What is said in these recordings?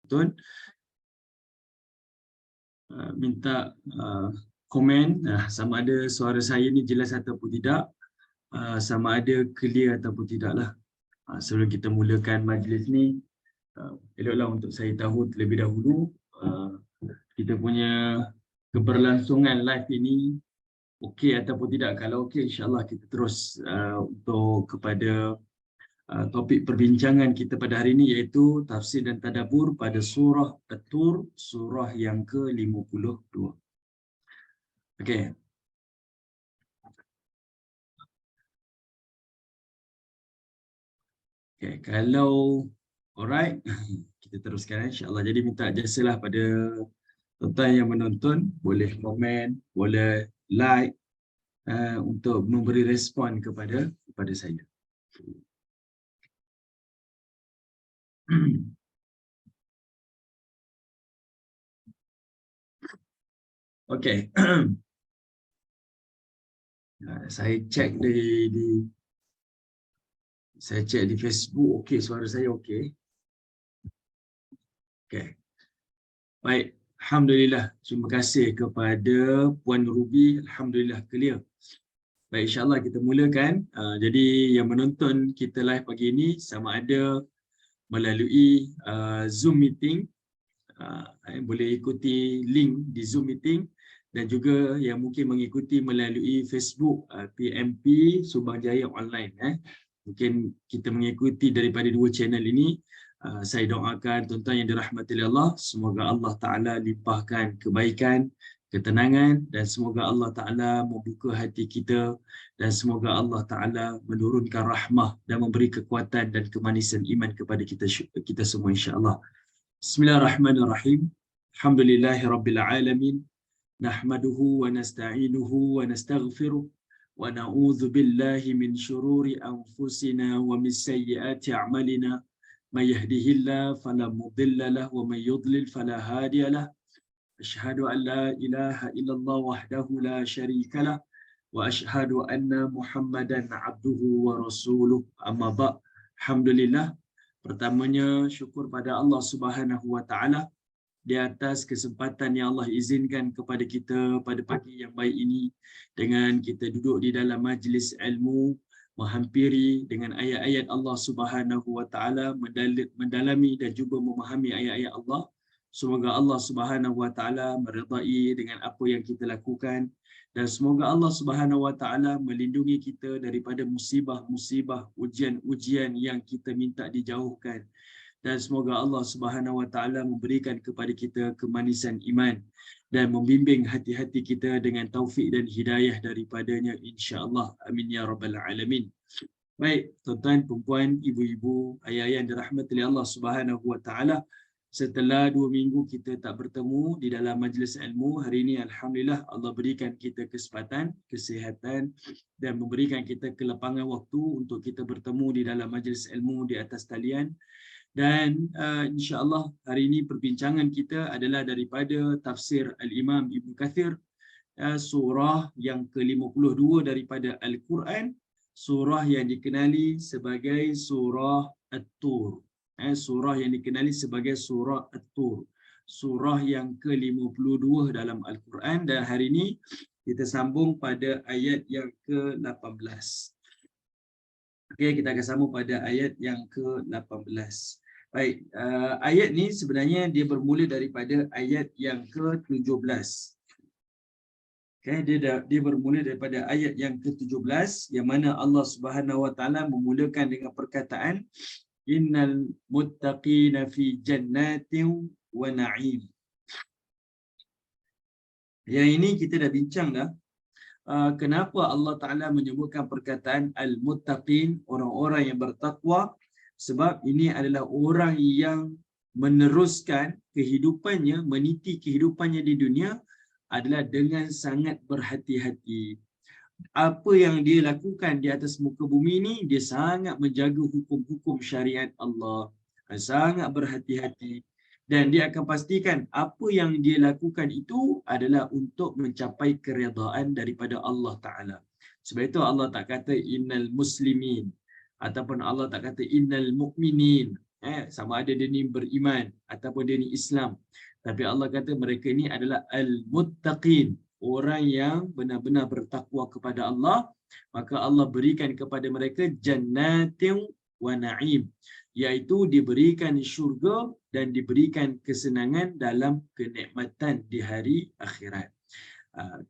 Tuan minta komen sama ada suara saya ni jelas ataupun tidak, sama ada clear ataupun tidak lah. Sebelum kita mulakan majlis ni, eloklah untuk saya tahu terlebih dahulu kita punya keberlangsungan live ini okey ataupun tidak. Kalau okey, insyaAllah kita terus untuk kepada topik perbincangan kita pada hari ini, iaitu tafsir dan tadabbur pada surah At-Tur, surah yang ke-52. Okey. Okay, kalau alright, kita teruskan insya-Allah. Jadi minta jasalah pada tuan-tuan yang menonton, boleh komen, boleh like untuk memberi respon kepada saya. Okey. Saya cek saya cek di Facebook. Okey, suara saya okey. Okey. Baik, alhamdulillah. Terima kasih kepada Puan Ruby. Alhamdulillah clear. Baik, insya-Allah kita mulakan. Jadi yang menonton kita live pagi ini sama ada melalui Zoom meeting, boleh ikuti link di Zoom meeting, dan juga yang mungkin mengikuti melalui Facebook PMP Subang Jaya Online. Mungkin kita mengikuti daripada dua channel ini. Saya doakan tuan-tuan yang dirahmati Allah, semoga Allah Ta'ala limpahkan kebaikan, ketenangan, dan semoga Allah Ta'ala membuka hati kita, dan semoga Allah Ta'ala menurunkan rahmah dan memberi kekuatan dan kemanisan iman kepada kita semua, insya-Allah. Bismillahirrahmanirrahim. Alhamdulillahirabbil alamin. Nahmaduhu wa nasta'inuhu wa nastaghfiruh wa na'udzu billahi min shururi anfusina wa min sayyiati a'malina. May yahdihillahu fala mudilla lahu wa may yudlil fala hadiya lahu. Asyhadu an la ilaha illallah wahdahu la syarika lah wa asyhadu anna Muhammadan abduhu wa rasuluh. Amma ba'. Alhamdulillah. Pertamanya syukur pada Allah Subhanahu wa taala di atas kesempatan yang Allah izinkan kepada kita pada pagi yang baik ini, dengan kita duduk di dalam majlis ilmu, menghampiri dengan ayat-ayat Allah Subhanahu wa taala, mendalami dan juga memahami ayat-ayat Allah. Semoga Allah Subhanahu wa taala meridai dengan apa yang kita lakukan, dan semoga Allah Subhanahu wa taala melindungi kita daripada musibah-musibah, ujian-ujian yang kita minta dijauhkan, dan semoga Allah Subhanahu wa taala memberikan kepada kita kemanisan iman dan membimbing hati-hati kita dengan taufik dan hidayah daripadanya, insya-Allah. Amin ya rabbal alamin. Baik, tuan-tuan, puan-puan, ibu-ibu, ayah-ayah yang dirahmati Allah Subhanahu wa taala, setelah 2 minggu kita tak bertemu di dalam majlis ilmu, hari ini alhamdulillah Allah berikan kita kesempatan, kesihatan, dan memberikan kita kelapangan waktu untuk kita bertemu di dalam majlis ilmu di atas talian. Dan insya-Allah hari ini perbincangan kita adalah daripada tafsir Al-Imam Ibn Kathir, surah yang ke-52 daripada Al-Quran, surah yang dikenali sebagai surah At-Tur. Surah yang dikenali sebagai surah At-Tur, surah yang ke-52 dalam Al-Quran, dan hari ini kita sambung pada ayat yang ke-18. Okey, kita akan sambung pada ayat yang ke-18. Baik, ayat ni sebenarnya dia bermula daripada ayat yang ke-17. Okey, dia bermula daripada ayat yang ke-17, yang mana Allah Subhanahu wa taala memulakan dengan perkataan innal muttaqina fi jannatin wa na'im. Yang ini kita dah bincang dah. Kenapa Allah Ta'ala menyebutkan perkataan al-muttaqin, orang-orang yang bertakwa? Sebab ini adalah orang yang meneruskan kehidupannya, meniti kehidupannya di dunia adalah dengan sangat berhati-hati. Apa yang dia lakukan di atas muka bumi ini, dia sangat menjaga hukum-hukum syariat Allah, sangat berhati-hati, dan dia akan pastikan apa yang dia lakukan itu adalah untuk mencapai keredaan daripada Allah Ta'ala. Sebab itu Allah tak kata innal muslimin, ataupun Allah tak kata innal mu'minin, Sama ada dia ni beriman ataupun dia ni Islam. Tapi Allah kata mereka ni adalah al-muttaqin, orang yang benar-benar bertakwa kepada Allah, maka Allah berikan kepada mereka jannatin wa na'im, iaitu diberikan syurga dan diberikan kesenangan dalam kenikmatan di hari akhirat.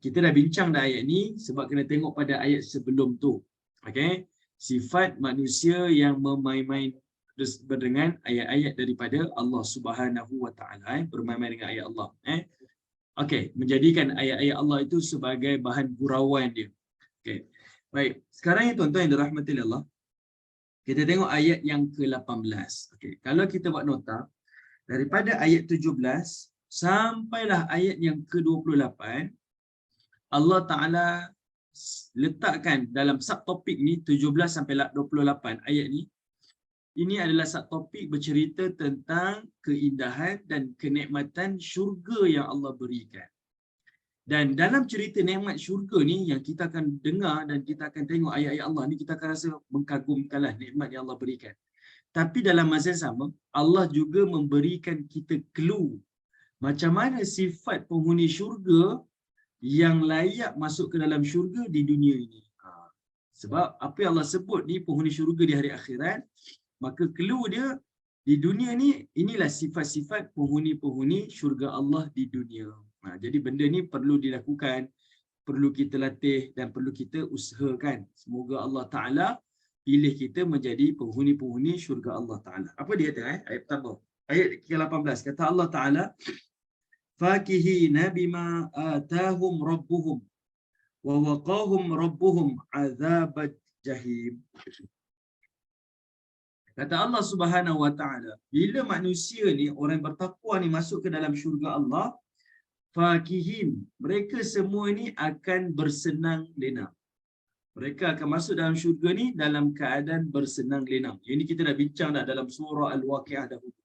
Kita dah bincang dah ayat ni sebab kena tengok pada ayat sebelum tu. Okey, sifat manusia yang memain-main dengan ayat-ayat daripada Allah Subhanahu Wa Taala, bermain-main dengan ayat Allah. Okey, menjadikan ayat-ayat Allah itu sebagai bahan gurauan dia. Okey. Baik, sekarang ni tuan-tuan yang dirahmati Allah, kita tengok ayat yang ke-18. Okey, kalau kita buat nota daripada ayat 17 sampailah ayat yang ke-28, Allah Taala letakkan dalam subtopik ni 17 sampai 28 ayat ni. Ini adalah subtopik bercerita tentang keindahan dan kenikmatan syurga yang Allah berikan. Dan dalam cerita nikmat syurga ni yang kita akan dengar dan kita akan tengok ayat-ayat Allah ni, kita akan rasa mengagumkanlah nikmat yang Allah berikan. Tapi dalam masa yang sama, Allah juga memberikan kita clue macam mana sifat penghuni syurga yang layak masuk ke dalam syurga di dunia ini. Sebab apa yang Allah sebut ni penghuni syurga di hari akhirat, maka clue dia di dunia ni, inilah sifat-sifat penghuni-penghuni syurga Allah di dunia. Jadi benda ni perlu dilakukan, perlu kita latih dan perlu kita usahakan. Semoga Allah Ta'ala pilih kita menjadi penghuni-penghuni syurga Allah Ta'ala. Apa dia kata? Ayat pertama. Ayat ke-18. Kata Allah Ta'ala, fakihina bima atahum rabbuhum wa waqahum rabbuhum azabat jahim. Kata Allah Subhanahu Wa Taala, bila manusia ni, orang bertakwa ni masuk ke dalam syurga Allah, fakihin, mereka semua ni akan bersenang lenang. Mereka akan masuk dalam syurga ni dalam keadaan bersenang lenang. Ini kita dah bincang dah dalam surah Al-Waqiah dahulu.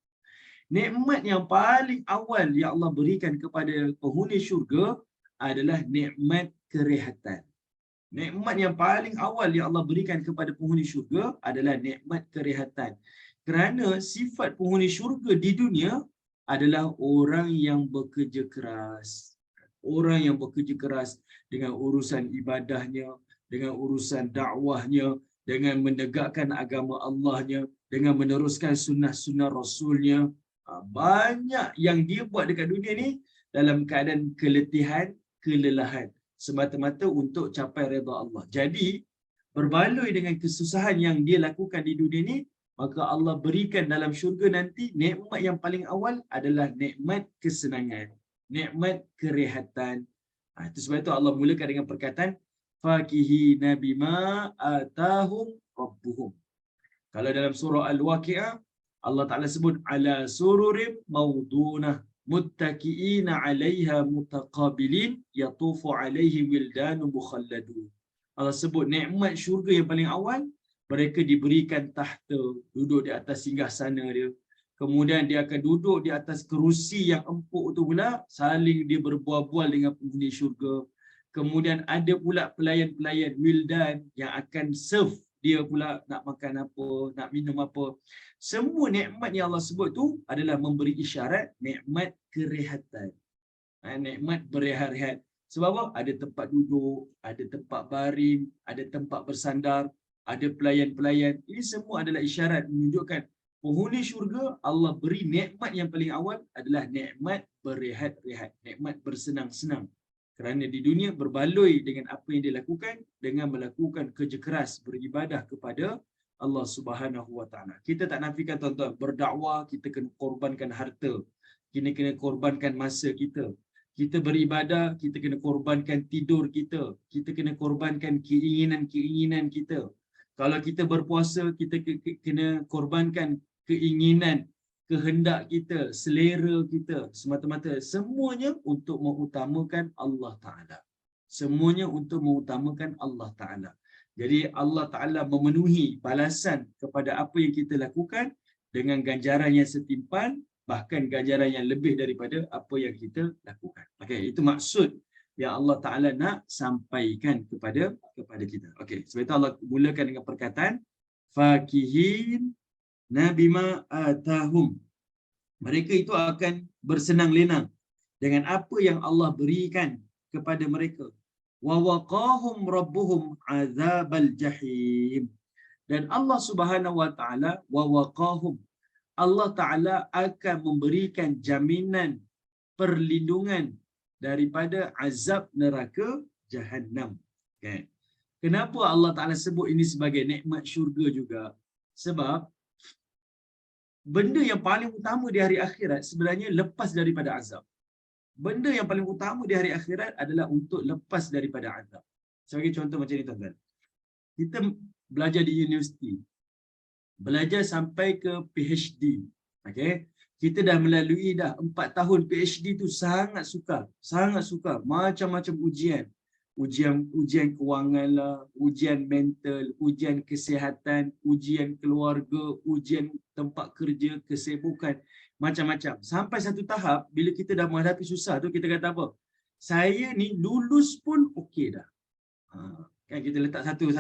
Nikmat yang paling awal yang Allah berikan kepada penghuni syurga adalah nikmat kerehatan. Nikmat yang paling awal yang Allah berikan kepada penghuni syurga adalah nikmat kerehatan. Kerana sifat penghuni syurga di dunia adalah orang yang bekerja keras. Orang yang bekerja keras dengan urusan ibadahnya, dengan urusan dakwahnya, dengan menegakkan agama Allahnya, dengan meneruskan sunnah-sunnah Rasulnya. Banyak yang dia buat dekat dunia ni dalam keadaan keletihan, kelelahan, semata-mata untuk capai redha Allah. Jadi, berbaloi dengan kesusahan yang dia lakukan di dunia ni, maka Allah berikan dalam syurga nanti nikmat yang paling awal adalah nikmat kesenangan, nikmat kerehatan. Itu sebab itu Allah mulakan dengan perkataan fakihina bima atahum rabbuhum. Kalau dalam surah Al-Waqiah, Allah Ta'ala sebut ala sururim maudunah muttaki'ina 'alaiha mutaqabilin yatufu 'alaihim wildanun mukhalladun. Allah sebut nikmat syurga yang paling awal, mereka diberikan tahta, duduk di atas singgasana dia. Kemudian dia akan duduk di atas kerusi yang empuk tu pula, saling dia berbual-bual dengan penghuni syurga. Kemudian ada pula pelayan-pelayan wildan yang akan serve dia pula nak makan apa, nak minum apa. Semua nikmat yang Allah sebut tu adalah memberi isyarat nikmat kerehatan. Nikmat berehat-rehat. Sebab apa? Ada tempat duduk, ada tempat baring, ada tempat bersandar, ada pelayan-pelayan. Ini semua adalah isyarat menunjukkan penghuni syurga Allah beri nikmat yang paling awal adalah nikmat berehat-rehat, nikmat bersenang-senang. Kerana di dunia berbaloi dengan apa yang dia lakukan dengan melakukan kerja keras beribadah kepada Allah Subhanahu Wa Taala. Kita tak nafikan tuan-tuan, berdakwah kita kena korbankan harta, kita kena korbankan masa kita. Kita beribadah, kita kena korbankan tidur kita, kita kena korbankan keinginan-keinginan kita. Kalau kita berpuasa, kita kena korbankan keinginan, kehendak kita, selera kita, semata-mata semuanya untuk mengutamakan Allah Ta'ala. Semuanya untuk mengutamakan Allah Ta'ala. Jadi Allah Ta'ala memenuhi balasan kepada apa yang kita lakukan dengan ganjaran yang setimpal, bahkan ganjaran yang lebih daripada apa yang kita lakukan. Okey, itu maksud yang Allah Ta'ala nak sampaikan kepada kita. Okey, sebab itu Allah mulakan dengan perkataan fakihin bima atahum. Mereka itu akan bersenang lenang dengan apa yang Allah berikan kepada mereka. Wa waqahum rabbuhum azabal jahim. Dan Allah Subhanahu wa taala wa waqahum, Allah Taala akan memberikan jaminan perlindungan daripada azab neraka Jahannam. Okay. Kenapa Allah Taala sebut ini sebagai nikmat syurga juga? Sebab benda yang paling utama di hari akhirat sebenarnya lepas daripada azab. Benda yang paling utama di hari akhirat adalah untuk lepas daripada azab. Sebagai contoh macam ni tuan-tuan. Kita belajar di universiti. Belajar sampai ke PhD. Okay? Kita dah melalui dah 4 tahun PhD tu sangat sukar. Sangat sukar. Macam-macam ujian. Ujian kewangan lah, ujian mental, ujian kesihatan, ujian keluarga, ujian tempat kerja, kesibukan, macam-macam. Sampai satu tahap, bila kita dah menghadapi susah tu, kita kata apa? Saya ni lulus pun okey dah. Kan kita letak satu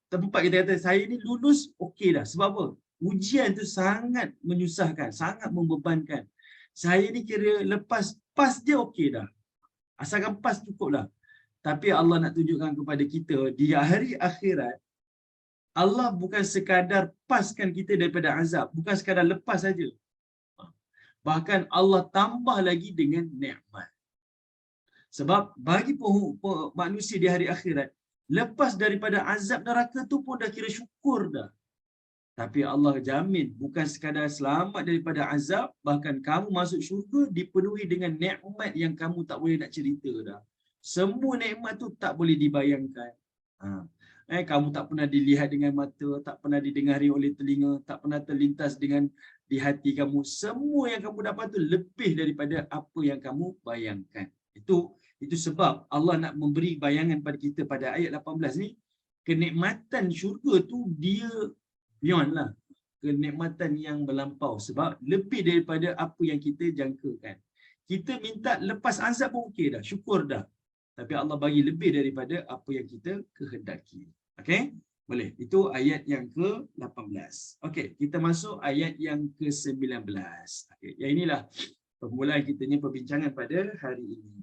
tempat, kita kata saya ni lulus okey dah. Sebab apa? Ujian tu sangat menyusahkan, sangat membebankan. Saya ni kira lepas pas je okey dah. Asalkan pas cukup lah. Tapi Allah nak tunjukkan kepada kita, di hari akhirat, Allah bukan sekadar paskan kita daripada azab. Bukan sekadar lepas saja. Bahkan Allah tambah lagi dengan nikmat. Sebab bagi manusia di hari akhirat, lepas daripada azab neraka tu pun dah kira syukur dah. Tapi Allah jamin bukan sekadar selamat daripada azab, bahkan kamu masuk syurga dipenuhi dengan nikmat yang kamu tak boleh nak cerita dah. Semua nikmat tu tak boleh dibayangkan. Kamu tak pernah dilihat dengan mata, tak pernah didengari oleh telinga, tak pernah terlintas di hati kamu. Semua yang kamu dapat tu lebih daripada apa yang kamu bayangkan. Itu sebab Allah nak memberi bayangan pada kita pada ayat 18 ni, kenikmatan syurga tu dia beyond lah, kenikmatan yang melampau, sebab lebih daripada apa yang kita jangkakan. Kita minta lepas azab pun okey dah, syukur dah. Tapi Allah bagi lebih daripada apa yang kita kehendaki. Okey? Boleh. Itu ayat yang ke-18. Okey, kita masuk ayat yang ke-19. Okey, yang inilah permulaan kita ni perbincangan pada hari ini.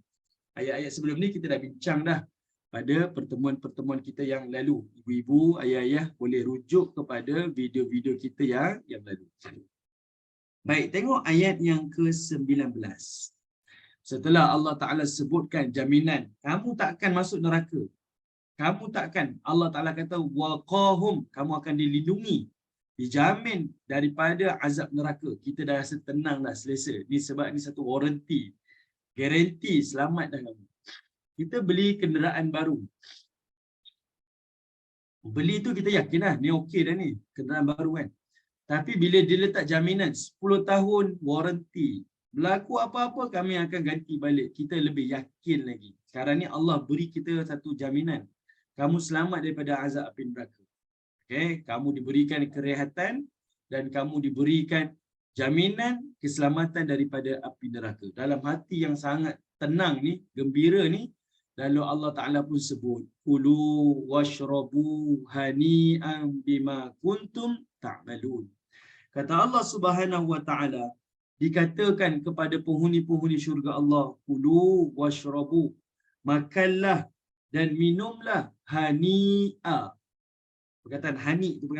Ayat-ayat sebelum ni kita dah bincang dah pada pertemuan-pertemuan kita yang lalu. Ibu-ibu, ayah-ayah boleh rujuk kepada video-video kita yang lalu. Baik, tengok ayat yang ke-19. Setelah Allah Ta'ala sebutkan jaminan, kamu tak akan masuk neraka. Kamu takkan, Allah Ta'ala kata, waqahum, kamu akan dilindungi, dijamin daripada azab neraka. Kita dah rasa tenang dah, selesa. Ni sebab ni satu warranty, garanti selamat dah kamu. Kita beli kenderaan baru. Beli tu kita yakin lah, ni okey dah ni, kenderaan baru kan. Tapi bila dia letak jaminan 10 tahun warranty, berlaku apa-apa kami akan ganti balik. Kita lebih yakin lagi. Sekarang ni Allah beri kita satu jaminan. Kamu selamat daripada azab api neraka. Okay? Kamu diberikan kerehatan dan kamu diberikan jaminan keselamatan daripada api neraka. Dalam hati yang sangat tenang ni, gembira ni, lalu Allah Ta'ala pun sebut, kulu washrabu hani'an bima kuntum ta'malun. Kata Allah Subhanahu wa Ta'ala, dikatakan kepada penghuni-penghuni syurga Allah, kulu washrabu, makanlah dan minumlah hani'a. Perkataan hani itu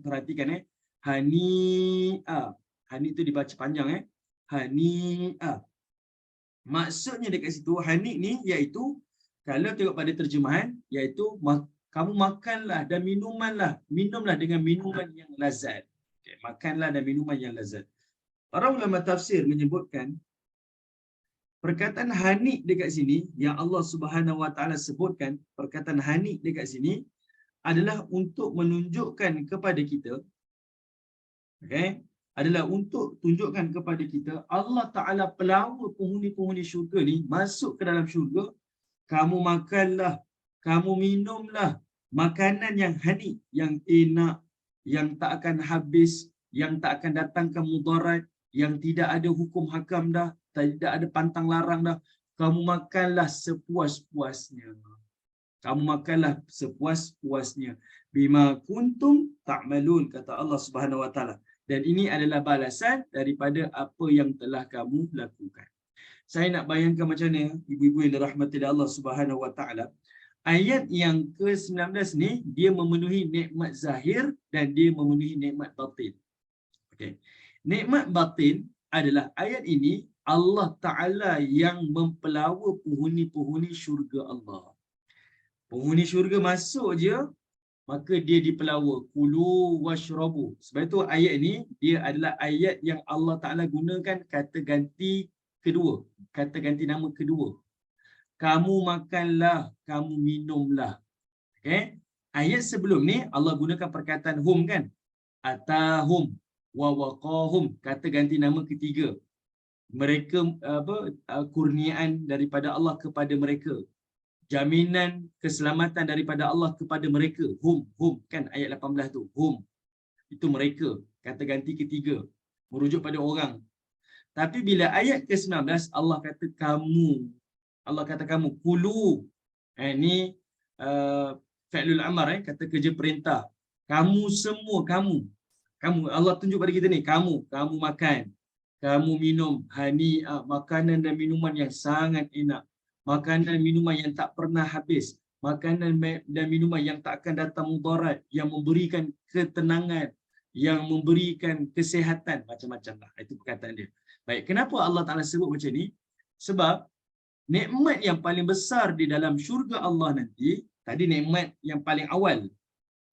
perhatikan hani'a. Hani itu dibaca panjang hani'a. Maksudnya dekat situ hani ni iaitu, kalau tengok pada terjemahan, iaitu kamu makanlah dan minumlah dengan minuman yang lazat. Okay, makanlah dan minuman yang lazat. Para ulama tafsir menyebutkan perkataan hani dekat sini yang Allah Subhanahu wa Ta'ala sebutkan, perkataan hani dekat sini adalah untuk menunjukkan kepada kita, okay, adalah untuk tunjukkan kepada kita Allah Ta'ala pelawa penghuni-penghuni syurga ni masuk ke dalam syurga. Kamu makanlah, kamu minumlah makanan yang hani, yang enak, yang tak akan habis, yang tak akan datangkan mudarat, yang tidak ada hukum hakam dah, tidak ada pantang larang dah. Kamu makanlah sepuas-puasnya. Kamu makanlah sepuas-puasnya. Bima kuntum ta'malun, kata Allah Subhanahu Wa Taala. Dan ini adalah balasan daripada apa yang telah kamu lakukan. Saya nak bayangkan macam mana ibu-ibu yang dirahmati Allah Subhanahu Wa Taala. Ayat yang ke-19 ni dia memenuhi nikmat zahir dan dia memenuhi nikmat batin. Okey. Nikmat batin adalah ayat ini Allah Taala yang mempelawa penghuni-penghuni syurga Allah. Penghuni syurga masuk je, maka dia dipelawa. Kulu washrabu. Sebab itu ayat ini dia adalah ayat yang Allah Taala gunakan kata ganti kedua, kata ganti nama kedua. Kamu makanlah, kamu minumlah. Okay? Ayat sebelum ni Allah gunakan perkataan hum kan? Atahum wa waqahum, kata ganti nama ketiga. Mereka kurniaan daripada Allah kepada mereka. Jaminan keselamatan daripada Allah kepada mereka. Hum kan ayat 18 tu. Hum. Itu mereka, kata ganti ketiga. Merujuk pada orang. Tapi bila ayat ke-19 Allah kata kamu. Allah kata kamu, kulu. Ini fi'lul amar, kata kerja perintah. Kamu semua, kamu. Allah tunjuk pada kita ni, kamu makan. Kamu minum, makanan dan minuman yang sangat enak. Makanan dan minuman yang tak pernah habis. Makanan dan minuman yang tak akan datang mudarat, yang memberikan ketenangan, yang memberikan kesihatan, macam-macam lah. Itu perkataan dia. Baik, kenapa Allah Ta'ala sebut macam ni? Sebab nikmat yang paling besar di dalam syurga Allah nanti, tadi nikmat yang paling awal,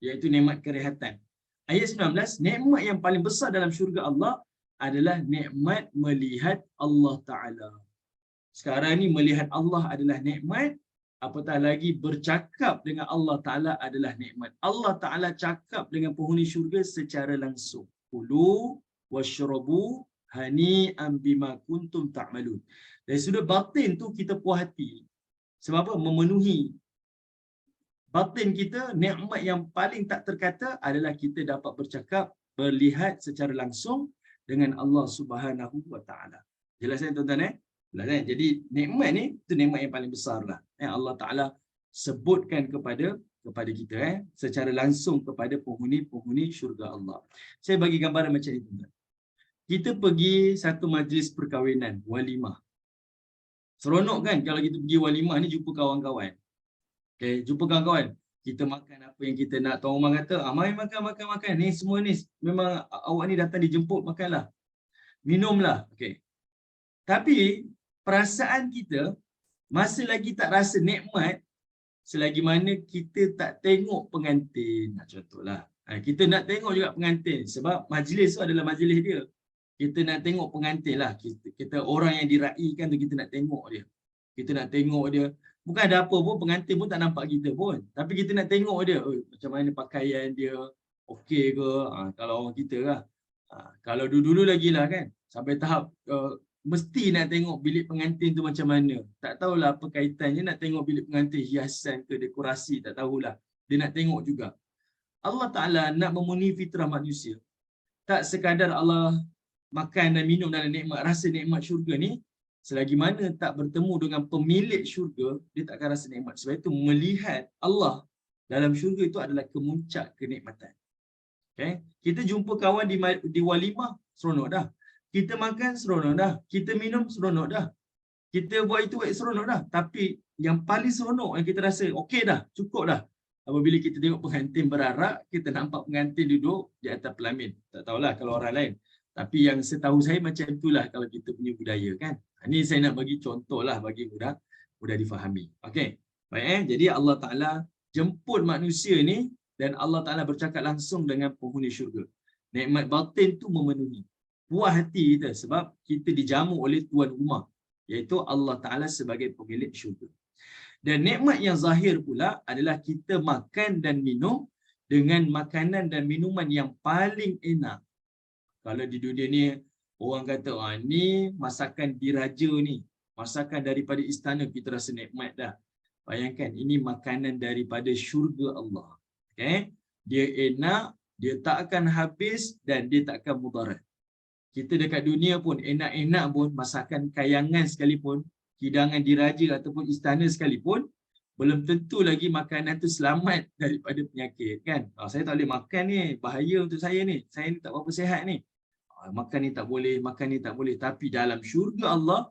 iaitu nikmat kerehatan. Ayat 19, nikmat yang paling besar dalam syurga Allah adalah nikmat melihat Allah Ta'ala. Sekarang ni melihat Allah adalah nikmat, apatah lagi bercakap dengan Allah Ta'ala adalah nikmat. Allah Ta'ala cakap dengan penghuni syurga secara langsung. Kulu washrabu hani'an bima kuntum ta'malun. Dari sudut batin tu kita puas hati. Sebab apa? Memenuhi batin kita, nikmat yang paling tak terkata adalah kita dapat bercakap, berlihat secara langsung dengan Allah Subhanahu Wa Taala. Jelas kan tuan-tuan? Jelas kan? Jadi nikmat ni itu nikmat yang paling besar lah. Allah Taala sebutkan kepada kita secara langsung kepada penghuni-penghuni syurga Allah. Saya bagi gambaran macam ni tuan-tuan. Kita pergi satu majlis perkahwinan, walimah. Seronok kan kalau kita pergi walimah ni jumpa kawan-kawan. Okay, jumpa kawan-kawan. Kita makan apa yang kita nak. Tuan rumah kata, mari makan. Ni semua ni memang awak ni datang dijemput, makanlah. Minumlah. Okay. Tapi perasaan kita masih lagi tak rasa nikmat selagi mana kita tak tengok pengantin. Contohlah. Kita nak tengok juga pengantin sebab majlis tu adalah majlis dia. Kita nak tengok pengantin lah. Kita orang yang diraikan tu kita nak tengok dia. Kita nak tengok dia. Bukan ada apa pun, pengantin pun tak nampak kita pun. Tapi kita nak tengok dia. Macam mana pakaian dia. Okey ke? Kalau orang kita lah. Kalau dulu-dulu lagi lah kan. Sampai tahap mesti nak tengok bilik pengantin tu macam mana. Tak tahulah apa kaitannya nak tengok bilik pengantin. Hiasan ke dekorasi. Tak tahulah. Dia nak tengok juga. Allah Ta'ala nak memenuhi fitrah manusia. Tak sekadar Allah makan dan minum dalam nikmat, rasa nikmat syurga ni, selagi mana tak bertemu dengan pemilik syurga, dia tak akan rasa nikmat. Sebab itu melihat Allah dalam syurga itu adalah kemuncak kenikmatan. Okay? Kita jumpa kawan di walimah, seronok dah. Kita makan, seronok dah. Kita minum, seronok dah. Kita buat itu, seronok dah. Tapi yang paling seronok yang kita rasa, okey dah, cukup dah. Apabila kita tengok pengantin berarak, kita nampak pengantin duduk di atas pelamin. Tak tahulah kalau orang lain. Tapi yang setahu saya macam itulah kalau kita punya budaya kan. Ini saya nak bagi contoh lah bagi mudah difahami. Okey. Baik jadi Allah Ta'ala jemput manusia ni dan Allah Ta'ala bercakap langsung dengan penghuni syurga. Nikmat batin tu memenuhi. Puas hati kita sebab kita dijamu oleh tuan rumah. Iaitu Allah Ta'ala sebagai pemilik syurga. Dan nikmat yang zahir pula adalah kita makan dan minum dengan makanan dan minuman yang paling enak. Kalau di dunia ni orang kata ni masakan diraja ni, masakan daripada istana, kita rasa nikmat dah. Bayangkan ini makanan daripada syurga Allah. Okay? Dia enak, dia tak akan habis dan dia tak akan mudarat. Kita dekat dunia pun enak-enak pun, masakan kayangan sekalipun, hidangan diraja ataupun istana sekalipun, belum tentu lagi makanan tu selamat daripada penyakit kan. Saya tak boleh makan ni, bahaya untuk saya ni. Saya ni tak berapa sihat ni. Makan ni tak boleh, makan ni tak boleh. Tapi dalam syurga Allah,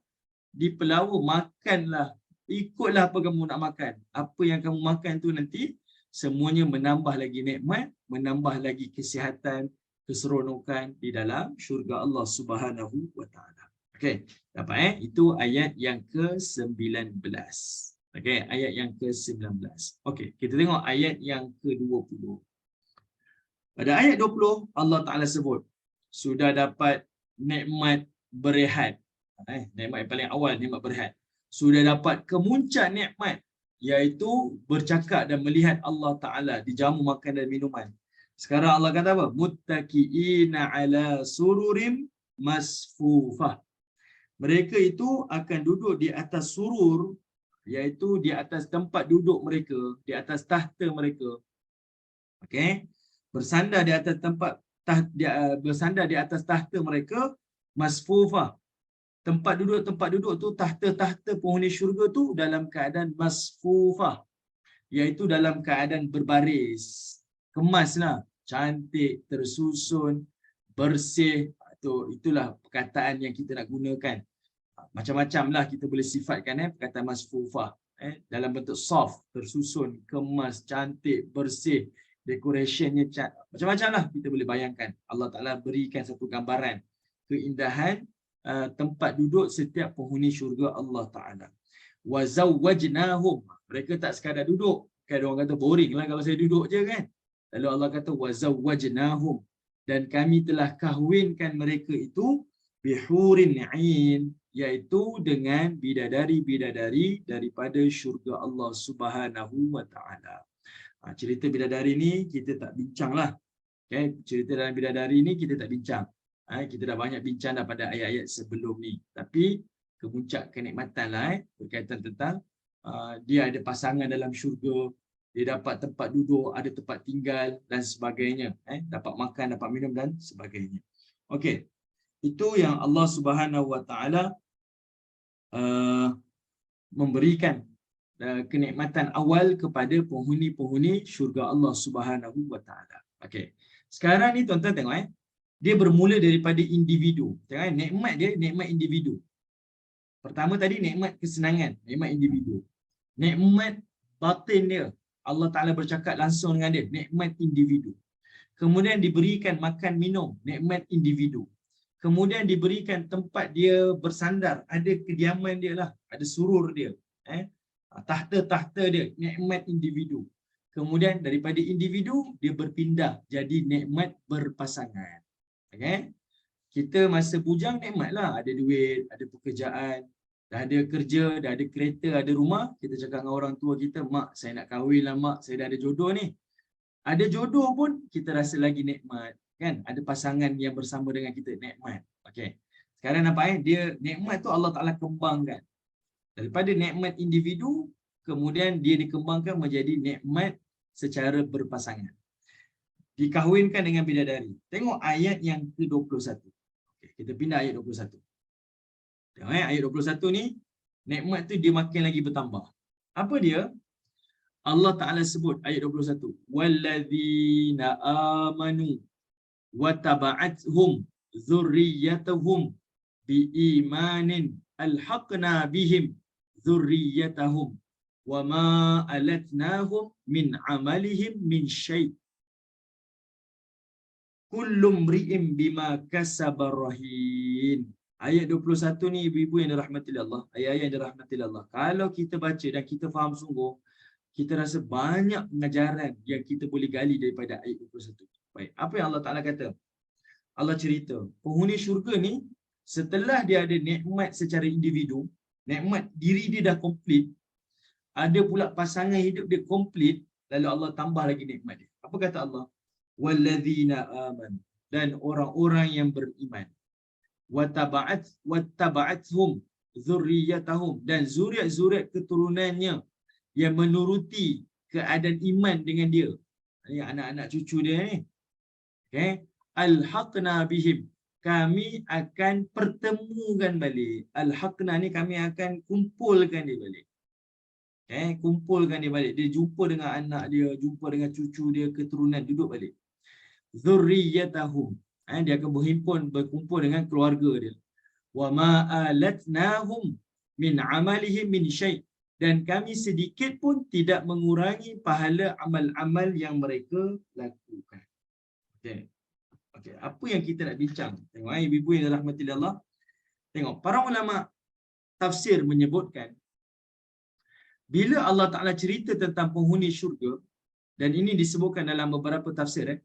di pelawa makanlah. Ikutlah apa kamu nak makan. Apa yang kamu makan tu nanti, semuanya menambah lagi nikmat, menambah lagi kesihatan, keseronokan di dalam syurga Allah Subhanahu wa taala. Okey, dapat itu ayat yang ke-19. Okey, ayat yang ke-19. Okey, kita tengok ayat yang ke-20. Pada ayat 20 Allah Taala sebut sudah dapat nikmat berehat. Nikmat yang paling awal, nikmat berehat. Sudah dapat kemuncak nikmat, iaitu bercakap dan melihat Allah Taala dijamu makan dan minuman. Sekarang Allah kata apa? Muttaqiina ala sururim masfufah. Mereka itu akan duduk di atas surur, iaitu di atas tempat duduk mereka, di atas tahta mereka. Okey. Bersandar di atas bersandar di atas tahta mereka, masfufah. Tempat duduk tu, tahta-tahta penghuni syurga tu dalam keadaan masfufah, iaitu dalam keadaan berbaris. Kemaslah, cantik, tersusun, bersih. Itulah perkataan yang kita nak gunakan. Macam-macam lah kita boleh sifatkan perkataan masfufah. Dalam bentuk soft, tersusun, kemas, cantik, bersih, decorationnya macam-macam lah kita boleh bayangkan. Allah Ta'ala berikan satu gambaran keindahan tempat duduk setiap penghuni syurga Allah Ta'ala. Wa zawwajnahum. Mereka tak sekadar duduk. Kan orang kata boring lah kalau saya duduk je kan. Lalu Allah kata wa zawwajnahum. Dan kami telah kahwinkan mereka itu bihurin 'ain, iaitu dengan bidadari-bidadari daripada syurga Allah Subhanahu wa taala. Cerita bidadari ni kita tak bincanglah. Okay? Cerita dalam bidadari ni kita tak bincang. Kita dah banyak bincang dah pada ayat-ayat sebelum ni. Tapi kemuncak kenikmatan lah berkaitan tentang dia ada pasangan dalam syurga, dia dapat tempat duduk, ada tempat tinggal dan sebagainya. Dapat makan, dapat minum dan sebagainya. Okey. Itu yang Allah Subhanahu wa taala memberikan kenikmatan awal kepada penghuni-penghuni syurga Allah Subhanahu wa taala. Okey. Sekarang ni tuan-tuan tengok dia bermula daripada individu. Tengok nikmat dia nikmat individu. Pertama tadi nikmat kesenangan, nikmat individu. Nikmat batin dia, Allah Taala bercakap langsung dengan dia, nikmat individu. Kemudian diberikan makan minum, nikmat individu. Kemudian diberikan tempat dia bersandar, ada kediaman dia lah, ada surur dia, tahta-tahta dia, nikmat individu. Kemudian daripada individu dia berpindah jadi nikmat berpasangan. Okay? Kita masa bujang nikmatlah, ada duit, ada pekerjaan, dah ada kerja, dah ada kereta, ada rumah. Kita cakap dengan orang tua kita, mak saya nak kahwin lah mak, saya dah ada jodoh ni. Ada jodoh pun kita rasa lagi nikmat, kan? Ada pasangan yang bersama dengan kita, nikmat. Okey. Sekarang nampak dia nikmat tu Allah Taala kembangkan. Daripada nikmat individu, kemudian dia dikembangkan menjadi nikmat secara berpasangan. Dikahwinkan dengan bidadari. Tengok ayat yang ke-21. Okey, kita pindah ayat 21. Tengok ayat 21 ni, nikmat tu dia makin lagi bertambah. Apa dia? Allah Ta'ala sebut ayat 21. Walladzina amanu wa taba'athum dzurriyyatuhum biimanin alhaqna bihim dzurriyyatahum wa ma alatnahum min amalihim min syai'. Kullu mri'in bima kasaba rahin. Ayat 21 ni ibu-ibu yang dirahmati Allah, ayat-ayat yang dirahmati Allah. Kalau kita baca dan kita faham sungguh, kita rasa banyak pengajaran yang kita boleh gali daripada ayat 21. Baik, apa yang Allah Ta'ala kata? Allah cerita, penghuni syurga ni, setelah dia ada nikmat secara individu, nikmat diri dia dah komplit, ada pula pasangan hidup dia komplit, lalu Allah tambah lagi nikmat dia. Apa kata Allah? Walladzina amanu, dan orang-orang yang beriman. Wattaba'athum dzurriyyatahum, dan zuriat-zuriat keturunannya yang menuruti keadaan iman dengan dia. Ini anak-anak cucu dia ni. Okay. Alhaqna bihim, kami akan pertemukan balik. Alhaqna ni kami akan kumpulkan dia balik. Kumpulkan dia balik. Dia jumpa dengan anak dia, jumpa dengan cucu dia, keturunan, duduk balik. Zurriyatahum. Dia akan berkumpul dengan keluarga dia. Wa ma alatnahum min amalihim min syai'. Dan kami sedikit pun tidak mengurangi pahala amal-amal yang mereka lakukan. Okey. Okey, apa yang kita nak bincang? Tengok ibu-ibu yang dirahmati Allah. Tengok, para ulama tafsir menyebutkan bila Allah Taala cerita tentang penghuni syurga, dan ini disebutkan dalam beberapa tafsir,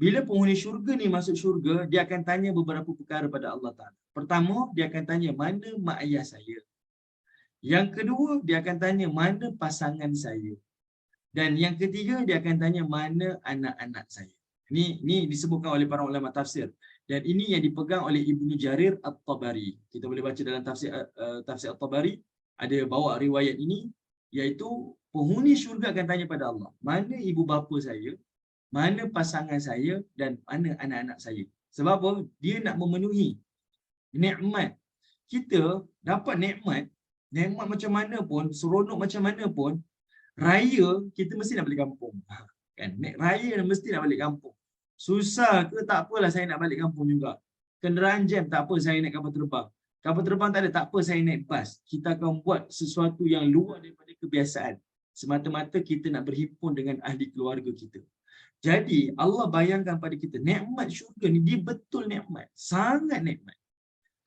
bila penghuni syurga ni masuk syurga, dia akan tanya beberapa perkara pada Allah Taala. Pertama, dia akan tanya mana mak ayah saya. Yang kedua, dia akan tanya mana pasangan saya. Dan yang ketiga, dia akan tanya mana anak-anak saya. Ini disebutkan oleh para ulama tafsir. Dan ini yang dipegang oleh Ibnu Jarir At-Tabari. Kita boleh baca dalam tafsir At-Tabari, ada bawa riwayat ini, iaitu penghuni syurga akan tanya pada Allah, mana ibu bapa saya, mana pasangan saya, dan mana anak-anak saya. Sebab apa? Dia nak memenuhi nikmat. Kita dapat nikmat macam mana pun, seronok macam mana pun, raya kita mesti nak balik kampung. Kan? Raya mesti nak balik kampung. Susah ke tak apalah, saya nak balik kampung juga. Kenderaan jam tak apa, saya naik kapal terbang. Kapal terbang tak ada, tak apa, saya naik bas. Kita akan buat sesuatu yang luar daripada kebiasaan, semata-mata kita nak berhimpun dengan ahli keluarga kita. Jadi Allah bayangkan pada kita, nikmat syurga ni dia betul nikmat, sangat nikmat.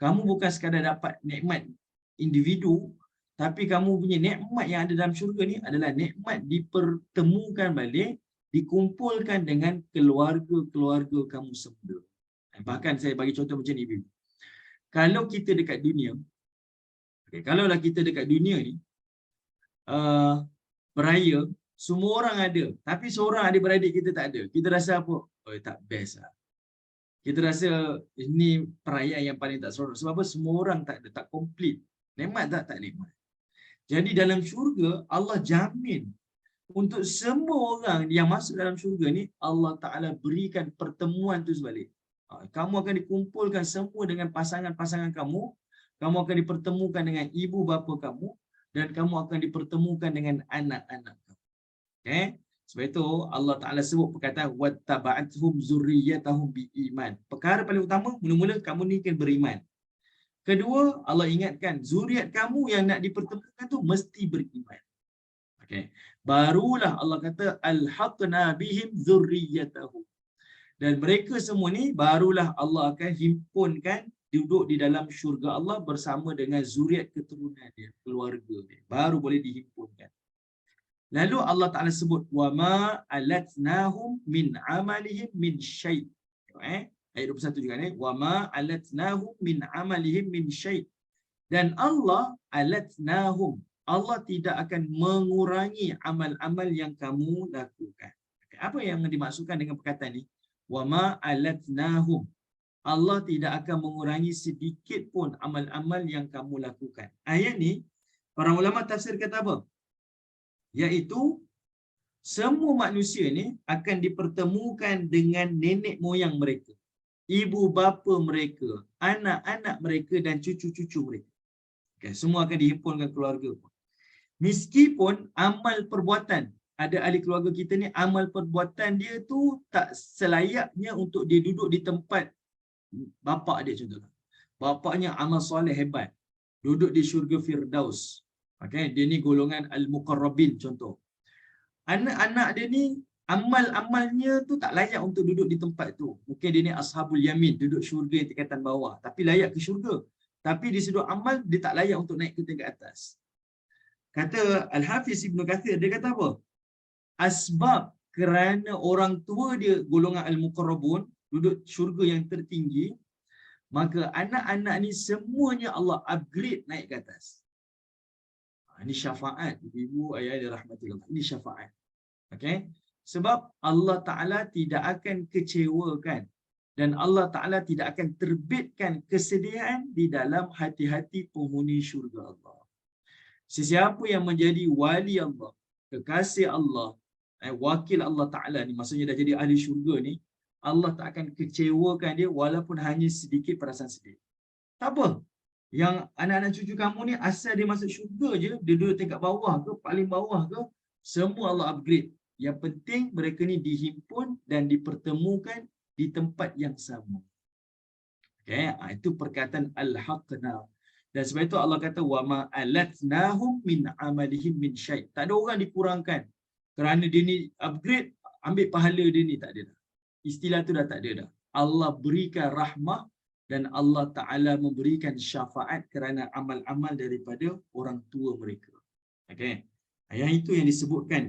Kamu bukan sekadar dapat nikmat individu, tapi kamu punya nikmat yang ada dalam syurga ni adalah nikmat dipertemukan balik, dikumpulkan dengan keluarga-keluarga kamu semula. Bahkan saya bagi contoh macam ni, kalau kita dekat dunia, kalaulah kita dekat dunia ni, beraya, semua orang ada, tapi seorang adik-beradik kita tak ada, kita rasa apa? Oh, tak best lah. Kita rasa ini perayaan yang paling tak seronok. Sebab apa? Semua orang tak ada, tak komplit. Nikmat tak? Tak nikmat. Jadi dalam syurga, Allah jamin untuk semua orang yang masuk dalam syurga ni, Allah Ta'ala berikan pertemuan tu sebalik. Kamu akan dikumpulkan semua dengan pasangan-pasangan kamu, kamu akan dipertemukan dengan ibu bapa kamu, dan kamu akan dipertemukan dengan anak-anak kamu. Sebab itu Allah Ta'ala sebut perkataan wattaba'athum zurriyatahum biiman. Perkara paling utama, mula-mula kamu ni kan beriman. Kedua, Allah ingatkan zuriat kamu yang nak dipertemukan tu mesti beriman. Barulah Allah kata alhaqna bihim zurriyatahum. Dan mereka semua ni barulah Allah akan himpunkan duduk di dalam syurga Allah bersama dengan zuriat keturunan dia, keluarga dia. Baru boleh dihimpunkan. Lalu Allah Ta'ala sebut wama alatnahum min amalihim min syai'. Ayat 21 juga ni, wama alatnahum min amalihim min syai'. Dan Allah alatnahum, Allah tidak akan mengurangi amal-amal yang kamu lakukan. Apa yang dimaksudkan dengan perkataan ni? Wama alatnahum, Allah tidak akan mengurangi sedikit pun amal-amal yang kamu lakukan. Ayat ni para ulama tafsir kata apa? Iaitu semua manusia ni akan dipertemukan dengan nenek moyang mereka, ibu bapa mereka, anak-anak mereka dan cucu-cucu mereka. Semua akan dihimpunkan keluarga pun. Meskipun amal perbuatan, ada ahli keluarga kita ni, amal perbuatan dia tu tak selayaknya untuk dia duduk di tempat bapak dia contohnya. Bapaknya amal soleh hebat, duduk di syurga Firdaus. Dia ni golongan al-muqarrabin contoh. Anak-anak dia ni amal-amalnya tu tak layak untuk duduk di tempat tu. Mungkin dia ni ashabul yamin, duduk syurga yang tingkatan bawah, tapi layak ke syurga. Tapi di sudut amal dia tak layak untuk naik ke tingkat atas. Kata Al-Hafiz Ibn Kathir, dia kata apa? Asbab kerana orang tua dia golongan al-muqarrabun, duduk syurga yang tertinggi, maka anak-anak ni semuanya Allah upgrade naik ke atas. Ini syafaat, ibu ayah dirahmatillah. Ini syafaat. Sebab Allah Ta'ala tidak akan kecewakan dan Allah Ta'ala tidak akan terbitkan kesedihan di dalam hati-hati penghuni syurga Allah. Sesiapa yang menjadi wali Allah, kekasih Allah, wakil Allah Ta'ala ni, maksudnya dah jadi ahli syurga ni, Allah tak akan kecewakan dia walaupun hanya sedikit perasaan sedih. Tak apa. Yang anak-anak cucu kamu ni asal dia masuk syurga je, dia duduk tingkat bawah ke, paling bawah ke, semua Allah upgrade. Yang penting mereka ni dihimpun dan dipertemukan di tempat yang sama. Okay? Itu perkataan al-haqna. Dan sebab itu Allah kata wa ma alatnahum min amalihim min syai'. Tak ada orang dikurangkan. Kerana dia ni upgrade, ambil pahala dia ni tak ada dah. Istilah tu dah tak ada dah. Allah berikan rahmah dan Allah Ta'ala memberikan syafaat kerana amal-amal daripada orang tua mereka. Okay? Yang itu yang disebutkan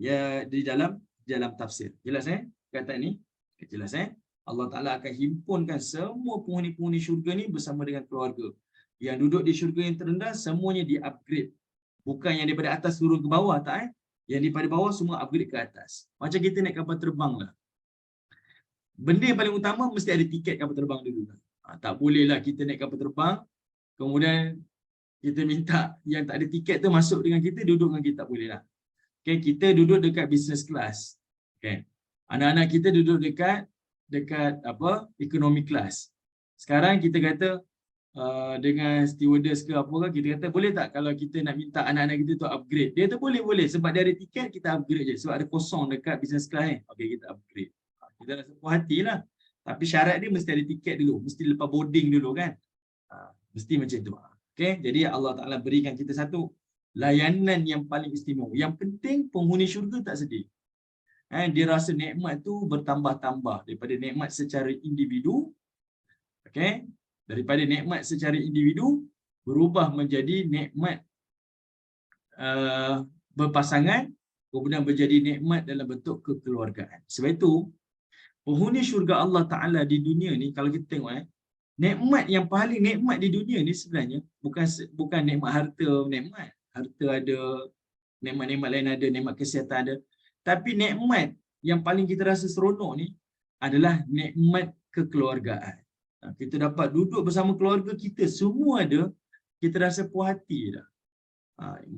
ya di dalam tafsir. Jelas kata ni? Jelas Allah Ta'ala akan himpunkan semua penghuni-penghuni syurga ni bersama dengan keluarga. Yang duduk di syurga yang terendah, semuanya di-upgrade. Bukan yang daripada atas turun ke bawah, tak Yang daripada bawah semua upgrade ke atas. Macam kita naik kapal terbang lah. Benda yang paling utama mesti ada tiket kapal terbang dulu lah. Tak bolehlah kita naik kapal terbang, kemudian kita minta yang tak ada tiket tu masuk dengan kita, duduk dengan kita, tak boleh lah. Okay, kita duduk dekat business class. Okay. Anak-anak kita duduk dekat economy class. Sekarang kita kata dengan stewardess ke apa ke, kita kata boleh tak kalau kita nak minta anak-anak kita tu upgrade. Dia tu boleh sebab dia ada tiket, kita upgrade je. Sebab ada kosong dekat business class okey, kita upgrade. Kita rasa puas hati lah. Tapi syarat dia mesti ada tiket dulu, mesti lepas boarding dulu kan. Mesti macam tu. Okay, jadi Allah Ta'ala berikan kita satu layanan yang paling istimewa. Yang penting penghuni syurga tak sedih. Dia rasa nikmat tu bertambah-tambah daripada nikmat secara individu. Okay, daripada nikmat secara individu berubah menjadi nikmat berpasangan, kemudian menjadi nikmat dalam bentuk kekeluargaan. Sebab itu penghuni syurga Allah Ta'ala di dunia ni, kalau kita tengok nikmat yang paling nikmat di dunia ni sebenarnya bukan nikmat harta, harta ada, nikmat-nikmat lain ada, nikmat kesihatan ada. Tapi nikmat yang paling kita rasa seronok ni adalah nikmat kekeluargaan. Kita dapat duduk bersama keluarga kita, semua ada, kita rasa puas hati dah.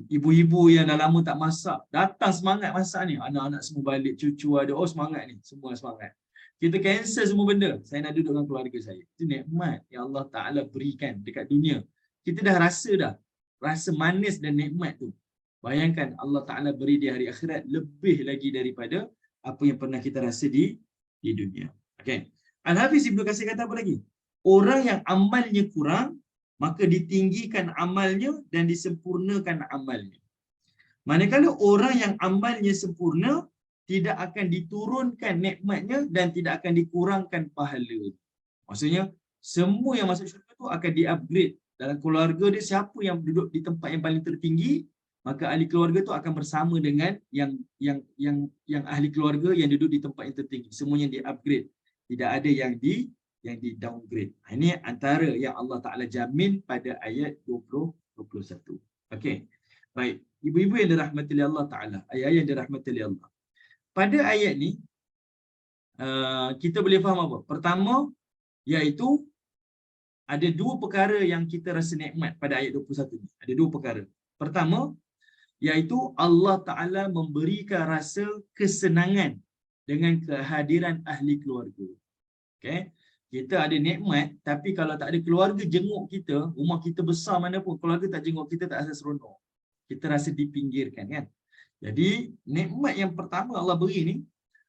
Ibu-ibu yang dah lama tak masak, datang semangat masak ni. Anak-anak semua balik, cucu ada, semangat ni, semua semangat. Kita cancel semua benda, saya nak duduk dengan keluarga saya. Itu nikmat yang Allah Ta'ala berikan dekat dunia. Kita dah rasa rasa manis dan nikmat tu. Bayangkan Allah Ta'ala beri di hari akhirat lebih lagi daripada apa yang pernah kita rasa di dunia. Okay. Al-Hafiz Ibnu Katsir kata apa lagi? Orang yang amalnya kurang, maka ditinggikan amalnya dan disempurnakan amalnya. Manakala orang yang amalnya sempurna, tidak akan diturunkan nikmatnya dan tidak akan dikurangkan pahala. Maksudnya, semua yang masuk syurga tu akan di-upgrade. Dalam keluarga dia, siapa yang duduk di tempat yang paling tertinggi, maka ahli keluarga tu akan bersama dengan yang ahli keluarga yang duduk di tempat yang tertinggi. Semuanya di-upgrade. Tidak ada yang di downgrade. Ini antara yang Allah Ta'ala jamin pada ayat 20-21. Okey. Baik. Ibu-ibu yang dirahmati oleh Allah Ta'ala. Ayat-ayat yang dirahmati oleh Allah. Pada ayat ni, kita boleh faham apa? Pertama, iaitu ada dua perkara yang kita rasa nikmat pada ayat 21 ni. Ada dua perkara. Pertama, iaitu Allah Ta'ala memberikan rasa kesenangan dengan kehadiran ahli keluarga. Okay? Kita ada nikmat, tapi kalau tak ada keluarga jenguk kita, rumah kita besar mana pun, keluarga tak jenguk kita, tak rasa seronok. Kita rasa dipinggirkan kan. Jadi, nikmat yang pertama Allah beri ni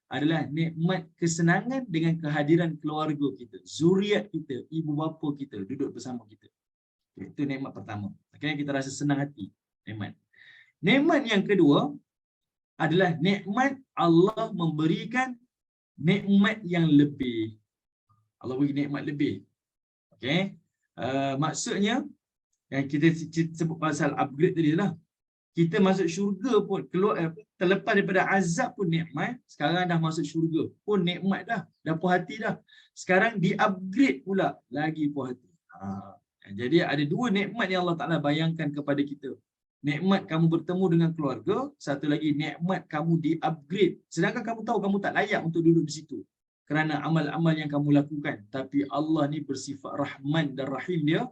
adalah nikmat kesenangan dengan kehadiran keluarga kita, zuriat kita, ibu bapa kita duduk bersama kita. Itu nikmat pertama. Okay? Kita rasa senang hati. Nikmat. Nikmat yang kedua adalah nikmat Allah memberikan nikmat yang lebih. Allah beri nikmat lebih. Okey. Maksudnya yang kita sebut pasal upgrade tadi lah. Kita masuk syurga pun keluar terlepas daripada azab pun nikmat. Sekarang dah masuk syurga pun nikmat dah. Dah puas hati dah. Sekarang di-upgrade pula lagi puas hati. Jadi ada dua nikmat yang Allah Ta'ala bayangkan kepada kita. Nikmat kamu bertemu dengan keluarga, satu lagi nikmat kamu di-upgrade. Sedangkan kamu tahu kamu tak layak untuk duduk di situ kerana amal-amal yang kamu lakukan. Tapi Allah ni bersifat Rahman dan Rahim dia.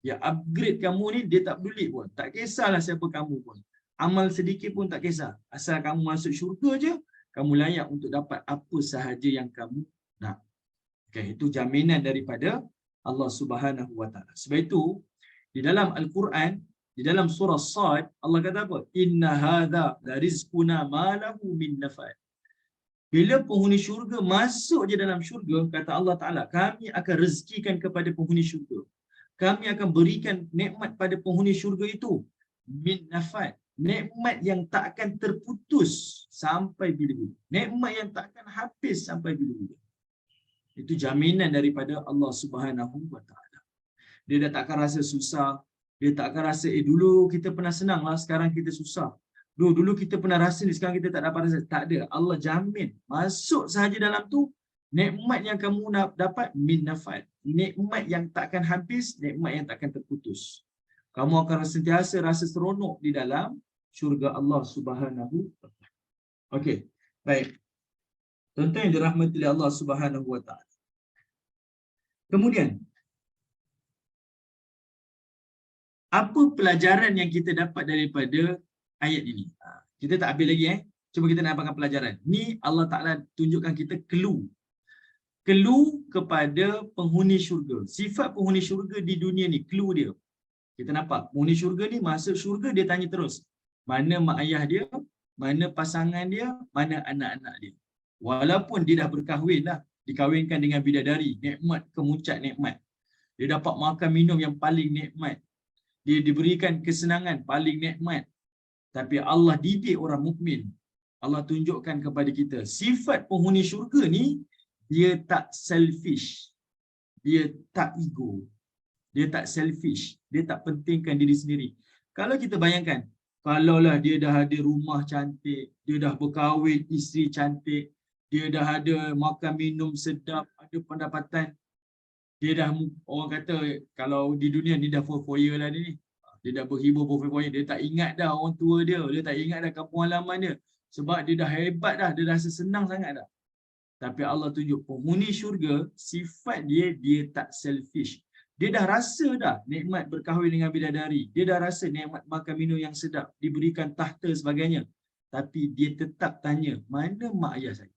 Dia upgrade kamu ni, dia tak peduli pun. Tak kisahlah siapa kamu pun. Amal sedikit pun tak kisah. Asal kamu masuk syurga je, kamu layak untuk dapat apa sahaja yang kamu nak. Okay, itu jaminan daripada Allah Subhanahu Wa Taala. Sebab itu, Di dalam Al-Quran, di dalam surah Sad, Allah kata apa? Inna hadha la rizquna ma lahu min nafad. Bila penghuni syurga masuk je dalam syurga, kata Allah Ta'ala, kami akan rezekikan kepada penghuni syurga. Kami akan berikan nikmat pada penghuni syurga itu. Min nafad. Nikmat yang tak akan terputus sampai bila-bila. Nikmat yang tak akan habis sampai bila-bila. Itu jaminan daripada Allah Subhanahu Wa Ta'ala. Dia dah tak akan rasa susah. Dia tak akan rasa, dulu kita pernah senang lah, sekarang kita susah. Dulu kita pernah rasa ni, sekarang kita tak dapat rasa. Tak ada. Allah jamin. Masuk sahaja dalam tu, nikmat yang kamu nak dapat min nafad. Nikmat yang tak akan habis, nikmat yang tak akan terputus. Kamu akan sentiasa rasa seronok di dalam syurga Allah Subhanahu Wa Ta'ala. Okey. Baik. Tuan-tuan yang dirahmati oleh Allah Subhanahu Wa Ta'ala. Kemudian, apa pelajaran yang kita dapat daripada ayat ini? Kita tak habis lagi. Cuma kita nak dapatkan pelajaran. Ni Allah Ta'ala tunjukkan kita clue. Clue kepada penghuni syurga. Sifat penghuni syurga di dunia ni, clue dia. Kita nampak, penghuni syurga ni masuk syurga, dia tanya terus. Mana mak ayah dia, mana pasangan dia, mana anak-anak dia. Walaupun dia dah berkahwin lah, dikahwinkan dengan bidadari, nikmat kemuncak nikmat. Dia dapat makan minum yang paling nikmat. Dia diberikan kesenangan paling nikmat. Tapi Allah didik orang mukmin. Allah tunjukkan kepada kita, sifat penghuni syurga ni, dia tak selfish. Dia tak ego. Dia tak selfish. Dia tak pentingkan diri sendiri. Kalau kita bayangkan, kalaulah dia dah ada rumah cantik, dia dah berkahwin isteri cantik, dia dah ada makan minum sedap, ada pendapatan, dia dah, orang kata kalau di dunia ni dah foya lah ni. Dia dah berhibur foya, dia tak ingat dah orang tua dia, dia tak ingat dah kampung halaman dia. Sebab dia dah hebat dah, dia dah rasa senang sangat dah. Tapi Allah tunjuk penghuni syurga, sifat dia, dia tak selfish. Dia dah rasa dah nikmat berkahwin dengan bidadari. Dia dah rasa nikmat makan minum yang sedap, diberikan tahta sebagainya. Tapi dia tetap tanya, mana mak ayah saya?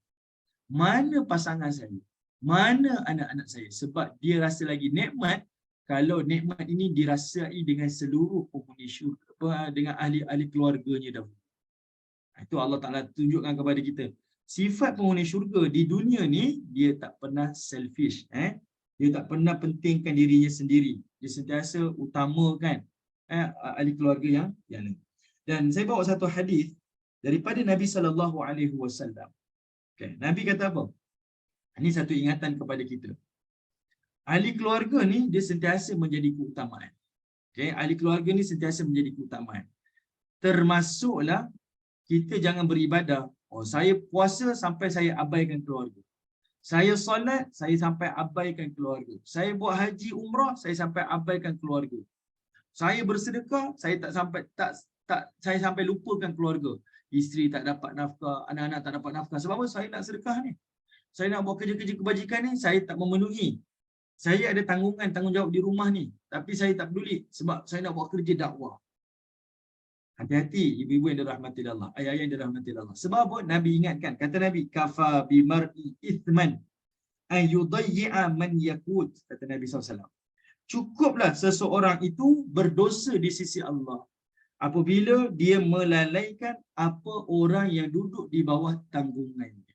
Mana pasangan saya? Mana anak-anak saya? Sebab dia rasa lagi nikmat kalau nikmat ini dirasai dengan seluruh penghuni syurga, dengan ahli-ahli keluarganya dahulu. Itu Allah Ta'ala tunjukkan kepada kita. Sifat penghuni syurga di dunia ni, dia tak pernah selfish. Dia tak pernah pentingkan dirinya sendiri. Dia sentiasa utamakan ahli keluarga yang lain. Dan saya bawa satu hadis daripada Nabi SAW. Okay. Nabi kata apa? Ini satu ingatan kepada kita. Ahli keluarga ni, dia sentiasa menjadi keutamaan. Okay. Ahli keluarga ni sentiasa menjadi keutamaan. Termasuklah, kita jangan beribadah. Oh, saya puasa sampai saya abaikan keluarga. Saya solat, saya sampai abaikan keluarga. Saya buat haji umrah, saya sampai abaikan keluarga. Saya bersedekah, saya saya sampai lupakan keluarga. Isteri tak dapat nafkah, anak-anak tak dapat nafkah. Sebab apa? Saya nak sedekah ni. Saya nak buat kerja-kerja kebajikan ni, saya tak memenuhi. Saya ada tanggungjawab di rumah ni, tapi saya tak peduli sebab saya nak buat kerja dakwah. Hati-hati ibu-ibu yang dirahmati Allah, ayah-ayah yang dirahmati Allah. Sebab apa? Nabi ingatkan, kata Nabi, kafa bimar'i ithman ay yudayyi'a man yakut, kata Nabi SAW. Cukuplah seseorang itu berdosa di sisi Allah apabila dia melalaikan apa orang yang duduk di bawah tanggungannya.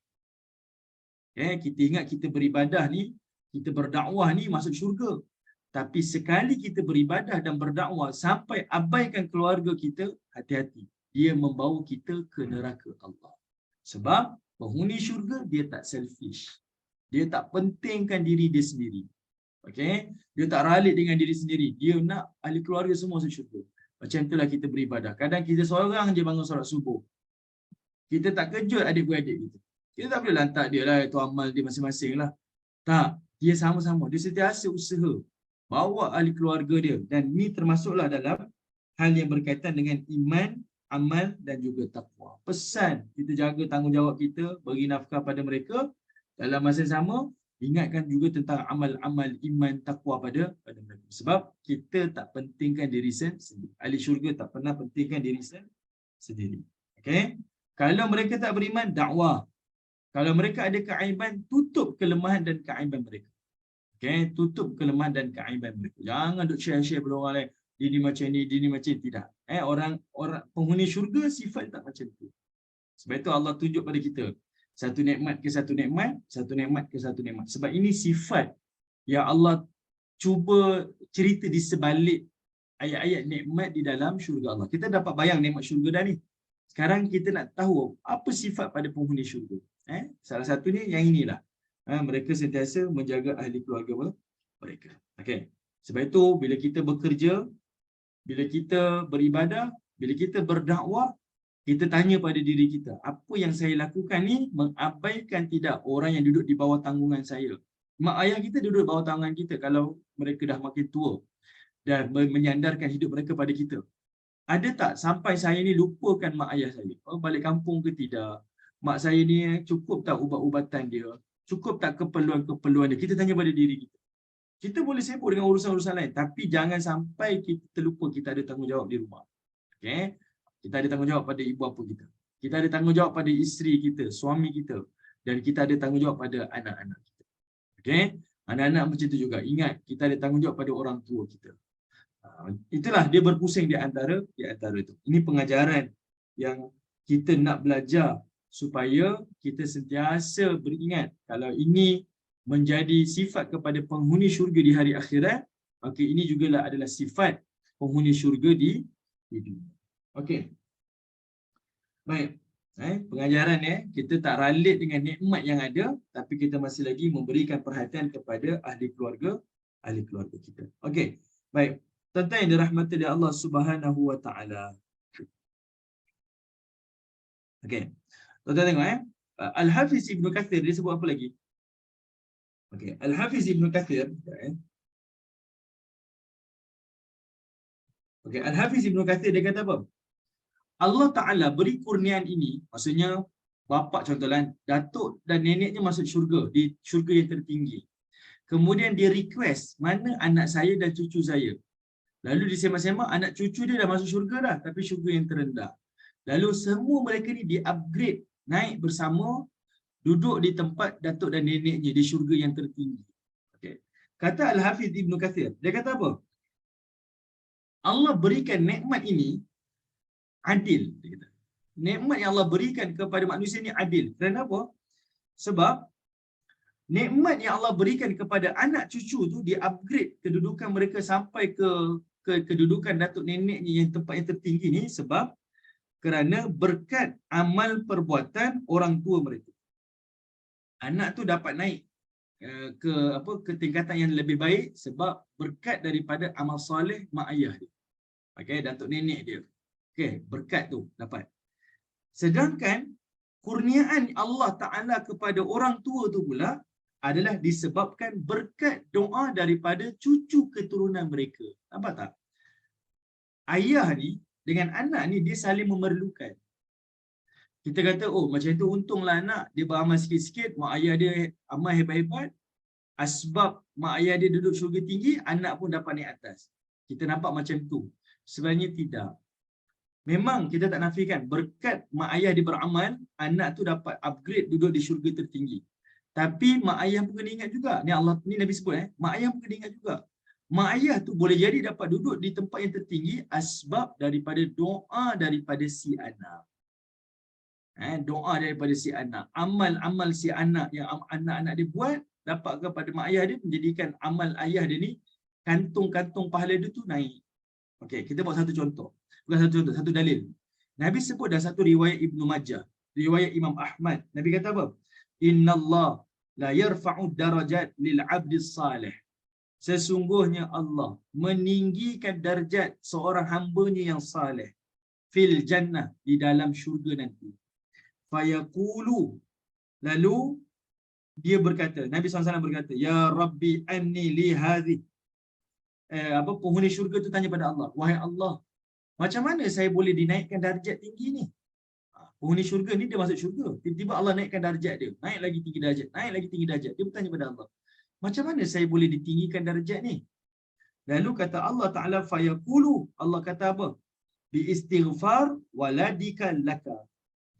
Kita ingat kita beribadah ni, kita berdakwah ni masuk syurga. Tapi sekali kita beribadah dan berdakwah sampai abaikan keluarga kita, hati-hati. Dia membawa kita ke neraka Allah. Sebab penghuni syurga, dia tak selfish. Dia tak pentingkan diri dia sendiri. Okay? Dia tak ralik dengan diri sendiri. Dia nak ahli keluarga semua masuk syurga. Macam itulah kita beribadah. Kadang kita seorang je bangun solat subuh. Kita tak kejut adik-beradik kita. Kita tak boleh lantak dia lah, itu amal dia masing-masing lah. Tak. Dia sama-sama. Dia sentiasa usaha bawa ahli keluarga dia. Dan ini termasuklah dalam hal yang berkaitan dengan iman, amal dan juga taqwa. Pesan kita jaga tanggungjawab kita, bagi nafkah pada mereka. Dalam masa yang sama, ingatkan juga tentang amal-amal iman, taqwa pada mereka. Sebab kita tak pentingkan diri sendiri. Ahli syurga tak pernah pentingkan diri sendiri. Okay? Kalau mereka tak beriman, dakwah. Kalau mereka ada keaiban, tutup kelemahan dan keaiban mereka. Okay? Tutup kelemahan dan keaiban mereka. Jangan duk share-share pada orang lain. dia ni macam ni, dia ni macam ni. Tidak. Orang penghuni syurga sifat tak macam tu. Sebab itu Allah tunjuk pada kita. Satu nikmat ke satu nikmat, satu nikmat ke satu nikmat. Sebab ini sifat yang Allah cuba cerita di sebalik ayat-ayat nikmat di dalam syurga Allah. Kita dapat bayang nikmat syurga dah ni. Sekarang kita nak tahu apa sifat pada penghuni syurga. Salah satunya yang inilah. Mereka sentiasa menjaga ahli keluarga mereka. Okey. Sebab itu bila kita bekerja, bila kita beribadah, bila kita berdakwah, kita tanya pada diri kita, apa yang saya lakukan ni mengabaikan tidak orang yang duduk di bawah tanggungan saya? Mak ayah kita duduk di bawah tanggungan kita kalau mereka dah makin tua dan menyandarkan hidup mereka pada kita. Ada tak sampai saya ni lupakan mak ayah saya? Balik kampung ke tidak? Mak saya ni cukup tak ubat-ubatan dia? Cukup tak keperluan-keperluan dia? Kita tanya pada diri kita. Kita boleh sibuk dengan urusan-urusan lain, tapi jangan sampai kita terlupa kita ada tanggungjawab di rumah. Okay? Kita ada tanggungjawab pada ibu bapa kita. Kita ada tanggungjawab pada isteri kita, suami kita. Dan kita ada tanggungjawab pada anak-anak kita. Okay? Anak-anak macam itu juga. Ingat, kita ada tanggungjawab pada orang tua kita. Itulah dia berpusing di antara itu. Ini pengajaran yang kita nak belajar supaya kita sentiasa beringat kalau ini menjadi sifat kepada penghuni syurga di hari akhirat, maka ini jugalah adalah sifat penghuni syurga di dunia. Okey. Baik. Pengajaran kita tak ralit dengan nikmat yang ada, tapi kita masih lagi memberikan perhatian kepada ahli keluarga kita. Okey. Baik. Tuan-tuan yang dirahmati oleh Allah Subhanahu wa taala. Okey. Tuan-tuan tengok Al-Hafiz Ibn Kathir dia sebut apa lagi? Okey, Al-Hafiz Ibn Kathir. Okey, Al-Hafiz Ibn Kathir dia kata apa? Allah Ta'ala beri kurniaan ini, maksudnya bapa contohnya, datuk dan neneknya masuk syurga, di syurga yang tertinggi. Kemudian dia request, mana anak saya dan cucu saya? Lalu disema-sema anak cucu dia dah masuk syurga dah, tapi syurga yang terendah. Lalu semua mereka ni di-upgrade, naik bersama, duduk di tempat datuk dan neneknya di syurga yang tertinggi. Okay. Kata Al-Hafiz Ibn Kathir, dia kata apa? Allah berikan nikmat ini adil. Nikmat yang Allah berikan kepada manusia ini adil. Kenapa? Sebab nikmat yang Allah berikan kepada anak cucu tu dia upgrade kedudukan mereka sampai ke kedudukan datuk neneknya yang tempat yang tertinggi ni sebab kerana berkat amal perbuatan orang tua mereka. Anak tu dapat naik ke tingkatan yang lebih baik sebab berkat daripada amal soleh mak ayah dia. Okey, datuk nenek dia. Okey, berkat tu dapat. Sedangkan kurniaan Allah Ta'ala kepada orang tua tu pula adalah disebabkan berkat doa daripada cucu keturunan mereka. Nampak tak? Ayah ni dengan anak ni dia saling memerlukan. Kita kata, oh macam itu untunglah anak, dia beramal sikit-sikit, mak ayah dia amal hebat-hebat, asbab mak ayah dia duduk syurga tinggi, anak pun dapat naik atas. Kita nampak macam tu. Sebenarnya tidak. Memang kita tak nafikan, berkat mak ayah dia beramal, anak tu dapat upgrade duduk di syurga tertinggi. Tapi mak ayah pun kena ingat juga, ni Nabi sebut, mak ayah pun kena ingat juga. Mak ayah tu boleh jadi dapat duduk di tempat yang tertinggi asbab daripada doa daripada si anak. Doa daripada si anak. Amal-amal si anak yang anak-anak dia buat dapat kepada mak ayah dia menjadikan amal ayah dia ni kantung-kantung pahala dia tu naik. Okey, kita buat satu contoh. Bukan satu contoh, satu dalil. Nabi sebut dalam satu riwayat Ibnu Majah, riwayat Imam Ahmad. Nabi kata apa? Innallah la yarfa'u darajat lil 'abdi salih. Sesungguhnya Allah meninggikan darjat seorang hamba-Nya yang saleh fil jannah, di dalam syurga nanti. Fayaqulu, lalu dia berkata, Nabi SAW berkata, ya Rabbi anni li hadhi. Penghuni syurga tu tanya pada Allah, wahai Allah, macam mana saya boleh dinaikkan darjat tinggi ni? Penghuni syurga ni dia masuk syurga, tiba-tiba Allah naikkan darjat dia, naik lagi tinggi darjat, naik lagi tinggi darjat. Dia bertanya pada Allah, macam mana saya boleh ditinggikan darjat ni? Lalu kata Allah Ta'ala, fayaqulu, Allah kata apa? Bi istighfar waladika laka.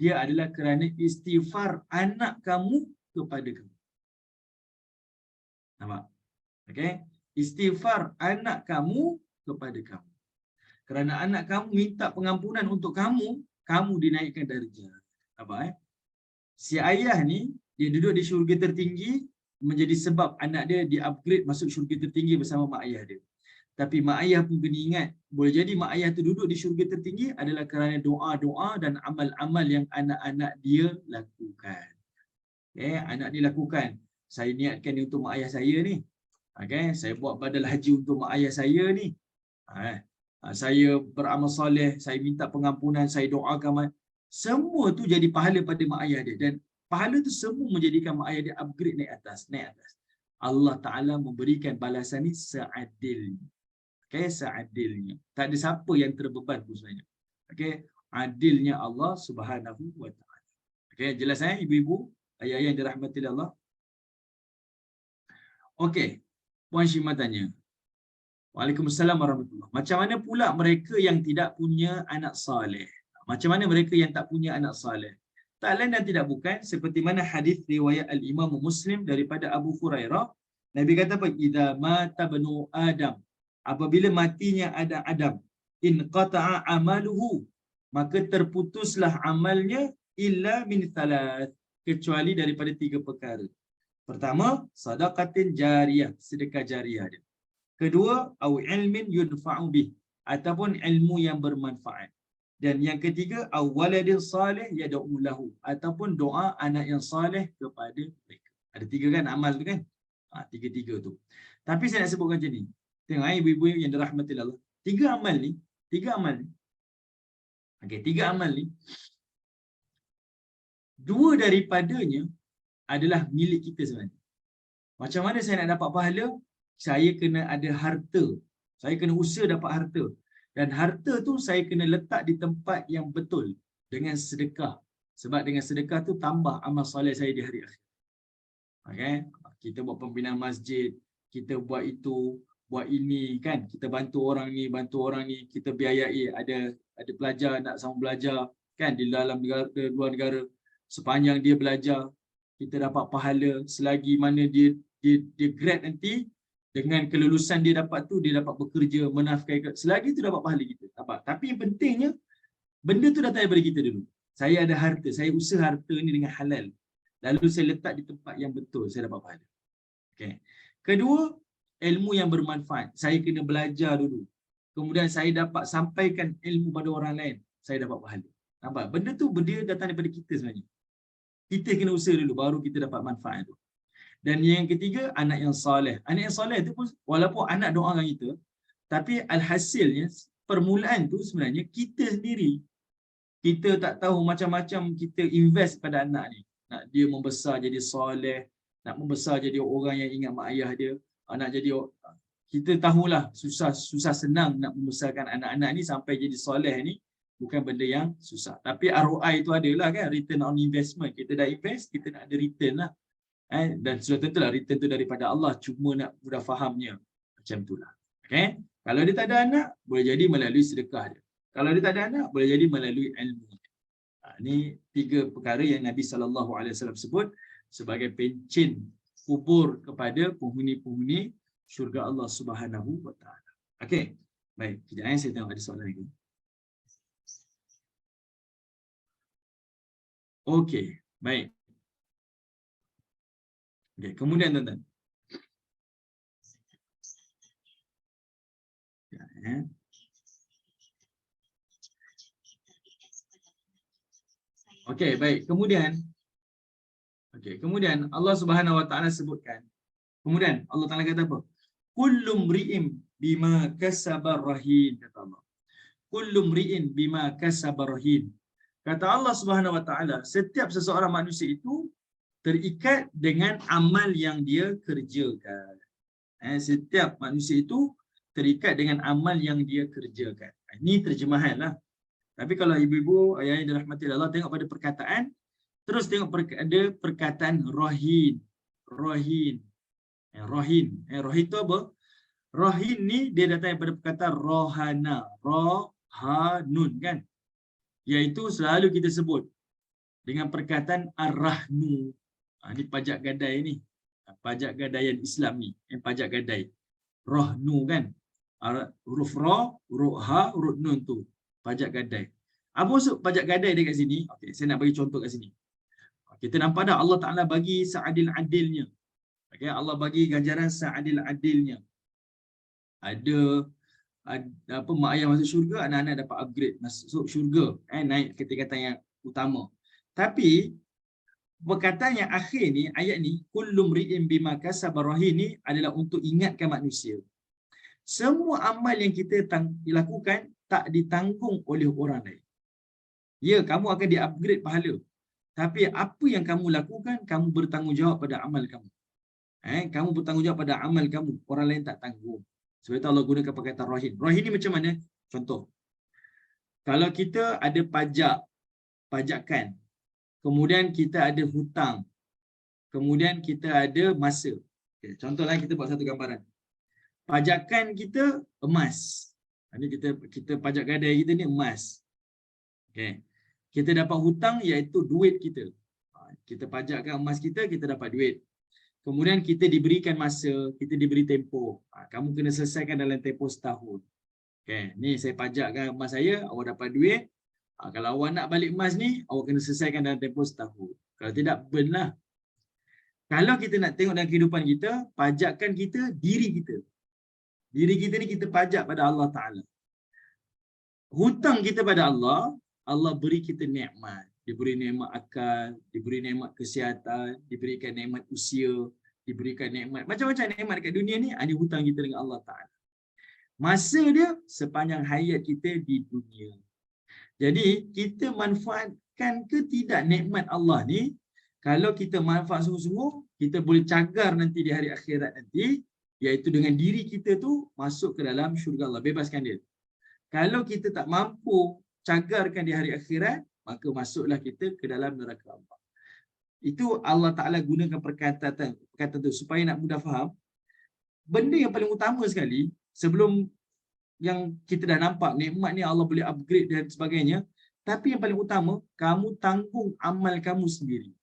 Dia adalah kerana istighfar anak kamu kepada kamu. Nampak? Okey? Istighfar anak kamu kepada kamu. Kerana anak kamu minta pengampunan untuk kamu, kamu dinaikkan darjah. Apa Si ayah ni, dia duduk di syurga tertinggi, menjadi sebab anak dia di-upgrade masuk syurga tertinggi bersama mak ayah dia. Tapi mak ayah pun kena ingat, boleh jadi mak ayah tu duduk di syurga tertinggi adalah kerana doa-doa dan amal-amal yang anak-anak dia lakukan. Anak dia lakukan. Saya niatkan ni untuk mak ayah saya ni. Saya buat badal haji untuk mak ayah saya ni. Saya beramal soleh, saya minta pengampunan, saya doakan. Semua tu jadi pahala pada mak ayah dia. Dan pahala tu semua menjadikan mak ayah dia upgrade naik atas. Allah Ta'ala memberikan balasan ni seadilnya. Seadilnya. Tak ada siapa yang terbeban pun sebenarnya. Adilnya Allah Subhanahu wa Ta'ala. Jelas ibu-ibu, ayah-ayah yang dirahmati Allah. Puan Syimah tanya. Waalaikumsalam warahmatullahi. Macam mana pula mereka yang tidak punya anak saleh? Macam mana mereka yang tak punya anak saleh? Tak lain dan tidak bukan seperti mana hadis riwayat al-Imam Muslim daripada Abu Hurairah. Nabi kata apa? Idza mata banu Adam. Apabila matinya Adam, in qata'a amaluhu, maka terputuslah amalnya illa min thalath, kecuali daripada 3 perkara. Pertama, sadaqatin jariyah, sedekah jariah dia. Kedua, au ilmin yunfa'u bih, ataupun ilmu yang bermanfaat. Dan yang ketiga, au waladin salih yad'u lahu, ataupun doa anak yang saleh kepada mereka. Ada 3 kan amal tu kan? 3 tu. Tapi saya nak sebutkan macam ni. Tengok ibu-ibu yang dirahmati Allah. 3 amal ni, 3 amal ni. 3 amal ni, 2 daripadanya adalah milik kita sebenarnya. Macam mana saya nak dapat pahala? Saya kena ada harta. Saya kena usaha dapat harta. Dan harta tu saya kena letak di tempat yang betul dengan sedekah. Sebab dengan sedekah tu tambah amal soleh saya di hari akhir. Kita buat pembinaan masjid, kita buat itu, buat ini kan, kita bantu orang ni, kita biayai ada pelajar nak sama belajar kan di dalam negara, luar negara. Sepanjang dia belajar, kita dapat pahala. Selagi mana dia grad nanti, dengan kelulusan dia dapat tu, dia dapat bekerja, menafkahi, selagi tu dapat pahala kita. Tapi yang pentingnya, benda tu datang daripada kita dulu. Saya ada harta, saya usaha harta ni dengan halal. Lalu saya letak di tempat yang betul, saya dapat pahala. Kedua, ilmu yang bermanfaat. Saya kena belajar dulu. Kemudian saya dapat sampaikan ilmu pada orang lain, saya dapat pahala. Benda tu dia datang daripada kita sebenarnya. Kita kena usaha dulu, baru kita dapat manfaat tu. Dan yang ketiga, anak yang soleh. Anak yang soleh tu pun, walaupun anak doakan kita, tapi alhasilnya, permulaan tu sebenarnya kita sendiri. Kita tak tahu macam-macam kita invest pada anak ni. Nak dia membesar jadi soleh, nak membesar jadi orang yang ingat mak ayah dia, nak jadi, kita tahulah susah senang nak membesarkan anak-anak ni sampai jadi soleh ni, bukan benda yang susah. Tapi ROI tu adalah kan, return on investment. Kita dah invest, kita nak ada return lah. Dan sudah tentulah return tu daripada Allah, cuma nak mudah fahamnya. Macam itulah. Kalau dia tak ada anak, boleh jadi melalui sedekah dia. Kalau dia tak ada anak, boleh jadi melalui ilmu. Ini 3 perkara yang Nabi SAW sebut sebagai pencen kubur kepada penghuni-penghuni syurga Allah Subhanahu wa Ta'ala. Baik, kejap saya tengok ada soalan lagi. Baik. Kemudian tuan-tuan. Baik. Kemudian Allah Subhanahu wa Ta'ala sebutkan. Kemudian Allah Ta'ala kata apa? Kullu mri'in bima kasaba rahin, kata Allah. Kullu mri'in bima kasaba rahin. Kata Allah Subhanahu wa Ta'ala, setiap seseorang manusia itu terikat dengan amal yang dia kerjakan. Setiap manusia itu terikat dengan amal yang dia kerjakan. Ini terjemahan lah. Tapi kalau ibu-ibu, ayah yang dirahmati Allah, tengok pada perkataan, terus tengok ada perkataan rohin. Rohin itu apa? Rohin ni dia datang daripada perkataan rohana. Rohanun kan? Iaitu selalu kita sebut dengan perkataan ar-rahnu. Ini pajak gadai ni. Pajak gadaian Islam ni. Pajak gadai. Rohnu kan? huruf ra, huruf ha, huruf nun tu. Pajak gadai. Apa maksud pajak gadai dekat sini? Okey, saya nak bagi contoh kat sini. Kita nampak dah Allah Ta'ala bagi seadil-adilnya. Okay, Allah bagi ganjaran seadil-adilnya. Ada apa, mak ayah masuk syurga, anak-anak dapat upgrade masuk syurga, naik ke tingkatan yang utama. Tapi perkataan yang akhir ni, ayat ni, kullu mri'in bima kasaba rahin, ni adalah untuk ingatkan manusia. Semua amal yang kita lakukan tak ditanggung oleh orang lain. Ya, kamu akan di-upgrade pahala. Tapi apa yang kamu lakukan, kamu bertanggungjawab pada amal kamu. Kamu bertanggungjawab pada amal kamu. Orang lain tak tanggung. Sebab itu Allah gunakan perkataan rahin. Rahin ni macam mana? Contoh. Kalau kita ada pajakan. Kemudian kita ada hutang. Kemudian kita ada masa. Okay, contohlah kita buat satu gambaran. Pajakan kita emas. Ini kita pajak gadai kita ni emas. Okay. Kita dapat hutang iaitu duit kita. Kita pajakkan emas kita, kita dapat duit. Kemudian kita diberikan masa, kita diberi tempoh. Kamu kena selesaikan dalam tempoh setahun. Okay. Ni saya pajakkan emas saya, awak dapat duit. Kalau awak nak balik emas ni, awak kena selesaikan dalam tempoh setahun. Kalau tidak, burn lah. Kalau kita nak tengok dalam kehidupan kita, pajakkan kita diri kita. Diri kita ni kita pajak pada Allah Ta'ala. Hutang kita pada Allah, Allah beri kita nikmat. Diberi nikmat akal, diberi nikmat kesihatan, diberikan nikmat usia, diberikan nikmat macam-macam nikmat dekat dunia ni, ada hutang kita dengan Allah Ta'ala. Masa dia sepanjang hayat kita di dunia. Jadi kita manfaatkan ke tidak nikmat Allah ni? Kalau kita manfaat sungguh-sungguh, kita boleh cagar nanti di hari akhirat nanti, iaitu dengan diri kita tu masuk ke dalam syurga Allah, bebaskan dia. Kalau kita tak mampu cagarkan di hari akhirat, maka masuklah kita ke dalam neraka Allah. Itu Allah Ta'ala gunakan perkataan tu supaya nak mudah faham. Benda yang paling utama sekali, sebelum yang kita dah nampak nikmat ni Allah boleh upgrade dan sebagainya, tapi yang paling utama, kamu tanggung amal kamu sendiri.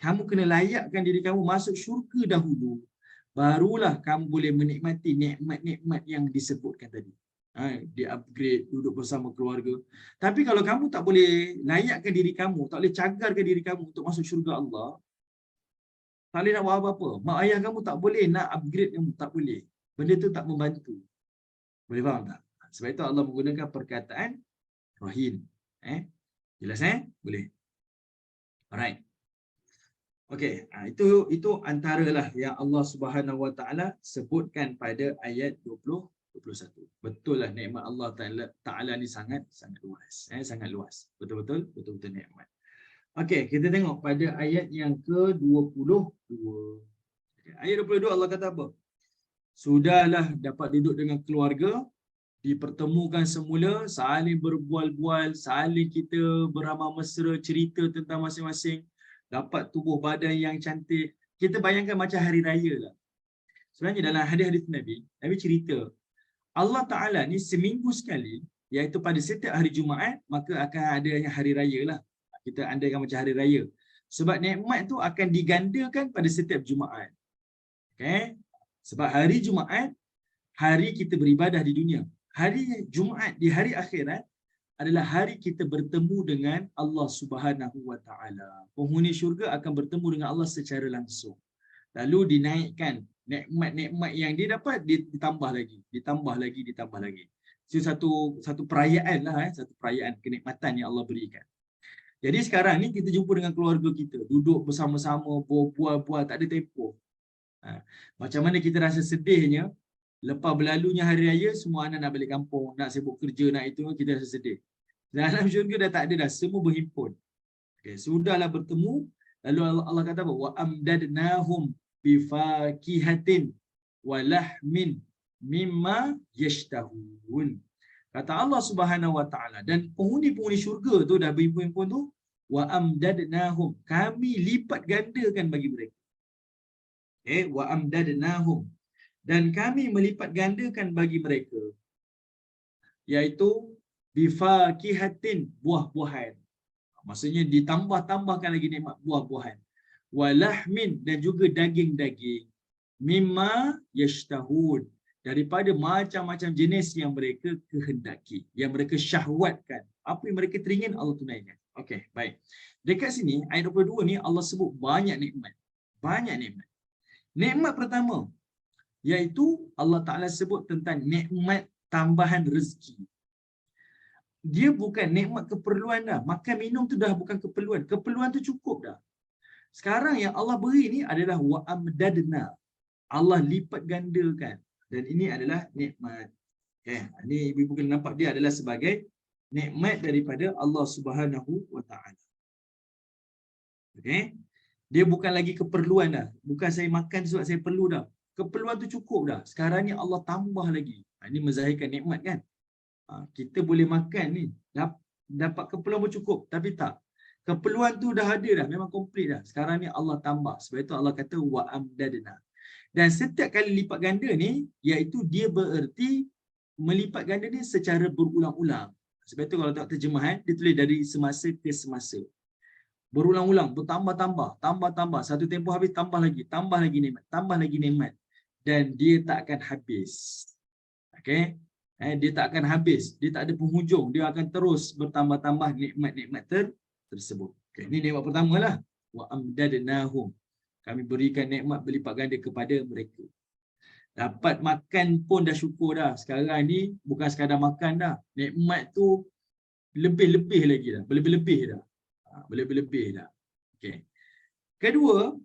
Kamu kena layakkan diri kamu masuk syurga dahulu, barulah kamu boleh menikmati nikmat-nikmat yang disebutkan tadi. Di upgrade, duduk bersama keluarga. Tapi kalau kamu tak boleh layakkan diri kamu, tak boleh cagarkan diri kamu untuk masuk syurga Allah, tak boleh nak buat apa-apa. Mak ayah kamu tak boleh nak upgrade kamu, tak boleh. Benda tu tak membantu. Boleh faham tak? Sebab itu Allah menggunakan perkataan rahin. Jelas Boleh. Alright. Okey, itu antaralah yang Allah Subhanahu Wa Taala sebutkan pada ayat 21. Betul lah nikmat Allah Ta'ala ni sangat luas. Sangat luas. Betul-betul nikmat. Okey, kita tengok pada ayat yang ke-22. Ayat 22 Allah kata apa? Sudahlah dapat duduk dengan keluarga, dipertemukan semula, saling berbual-bual, saling kita beramal mesra, cerita tentang masing-masing, dapat tubuh badan yang cantik. Kita bayangkan macam hari raya lah. Sebenarnya dalam hadis-hadis Nabi cerita, Allah Ta'ala ni seminggu sekali, iaitu pada setiap hari Jumaat, maka akan ada yang hari raya lah. Kita andaikan macam hari raya. Sebab nikmat tu akan digandakan pada setiap Jumaat. Okay? Sebab hari Jumaat, hari kita beribadah di dunia. Hari Jumaat di hari akhirat adalah hari kita bertemu dengan Allah Subhanahu Wa Ta'ala. Penghuni syurga akan bertemu dengan Allah secara langsung. Lalu dinaikkan nikmat-nikmat yang dia dapat, ditambah lagi. Itu satu perayaan lah, satu perayaan kenikmatan yang Allah berikan. Jadi sekarang ni kita jumpa dengan keluarga kita, duduk bersama-sama, berbual-bual, tak ada tempoh. Macam mana kita rasa sedihnya, lepas berlalunya hari raya, semua anak nak balik kampung, nak sibuk kerja, nak itu, kita rasa sedih. Dalam syurga dah tak ada dah, semua berhimpun. Okay, sudahlah bertemu, lalu Allah kata apa? Wa amdadnahum bifakihatin walahmin mimma yashtahun. Kata Allah Subhanahu Wa Ta'ala, dan penghuni-penghuni syurga tu dah berhimpun tu, wa amdadnahum, kami lipat gandakan bagi mereka. Wa amdadnahum, dan kami melipat gandakan bagi mereka, iaitu bifakihatin, buah-buahan. Maksudnya ditambah-tambahkan lagi nikmat buah-buahan. Walahmin, dan juga daging-daging. Mimma yashtahun, daripada macam-macam jenis yang mereka kehendaki, yang mereka syahwatkan. Apa yang mereka teringin Allah tunaikan. Okey, baik. Dekat sini ayat 22 ni Allah sebut banyak nikmat. Banyak nikmat. Nikmat pertama iaitu Allah Taala sebut tentang nikmat tambahan rezeki. Dia bukan nikmat keperluan dah. Makan minum tu dah bukan keperluan. Keperluan tu cukup dah. Sekarang yang Allah beri ni adalah wa amdadna. Allah lipat gandakan. Dan ini adalah nikmat. Okay. Ini ibu-ibu kena nampak dia adalah sebagai nikmat daripada Allah Subhanahu wa taala. Okey. Dia bukan lagi keperluan dah. Bukan saya makan sebab saya perlu dah. Keperluan tu cukup dah. Sekarang ni Allah tambah lagi. Ini menzahirkan nikmat kan. Kita boleh makan ni. Dapat keperluan pun cukup. Tapi tak. Keperluan tu dah ada dah. Memang komplit dah. Sekarang ni Allah tambah. Sebab itu Allah kata wa amdadna. Dan setiap kali lipat ganda ni, iaitu dia bererti melipat ganda ni secara berulang-ulang. Sebab itu kalau tengok terjemahan, dia tulis dari semasa ke semasa. Berulang-ulang, bertambah-tambah, tambah-tambah. Satu tempoh habis, tambah lagi nikmat, tambah lagi nikmat. Dan dia tak akan habis. Okay? Dia tak akan habis. Dia tak ada penghujung. Dia akan terus bertambah-tambah nikmat-nikmat tersebut. Okay. Ini nikmat pertama lah. Wa amdadnahum. Kami berikan nikmat berlipat ganda kepada mereka. Dapat makan pun dah syukur dah. Sekarang ni bukan sekadar makan dah. Nikmat tu lebih-lebih lagi dah. Berlebih-lebih dah. Berlebih-lebih dah. Okay. Kedua,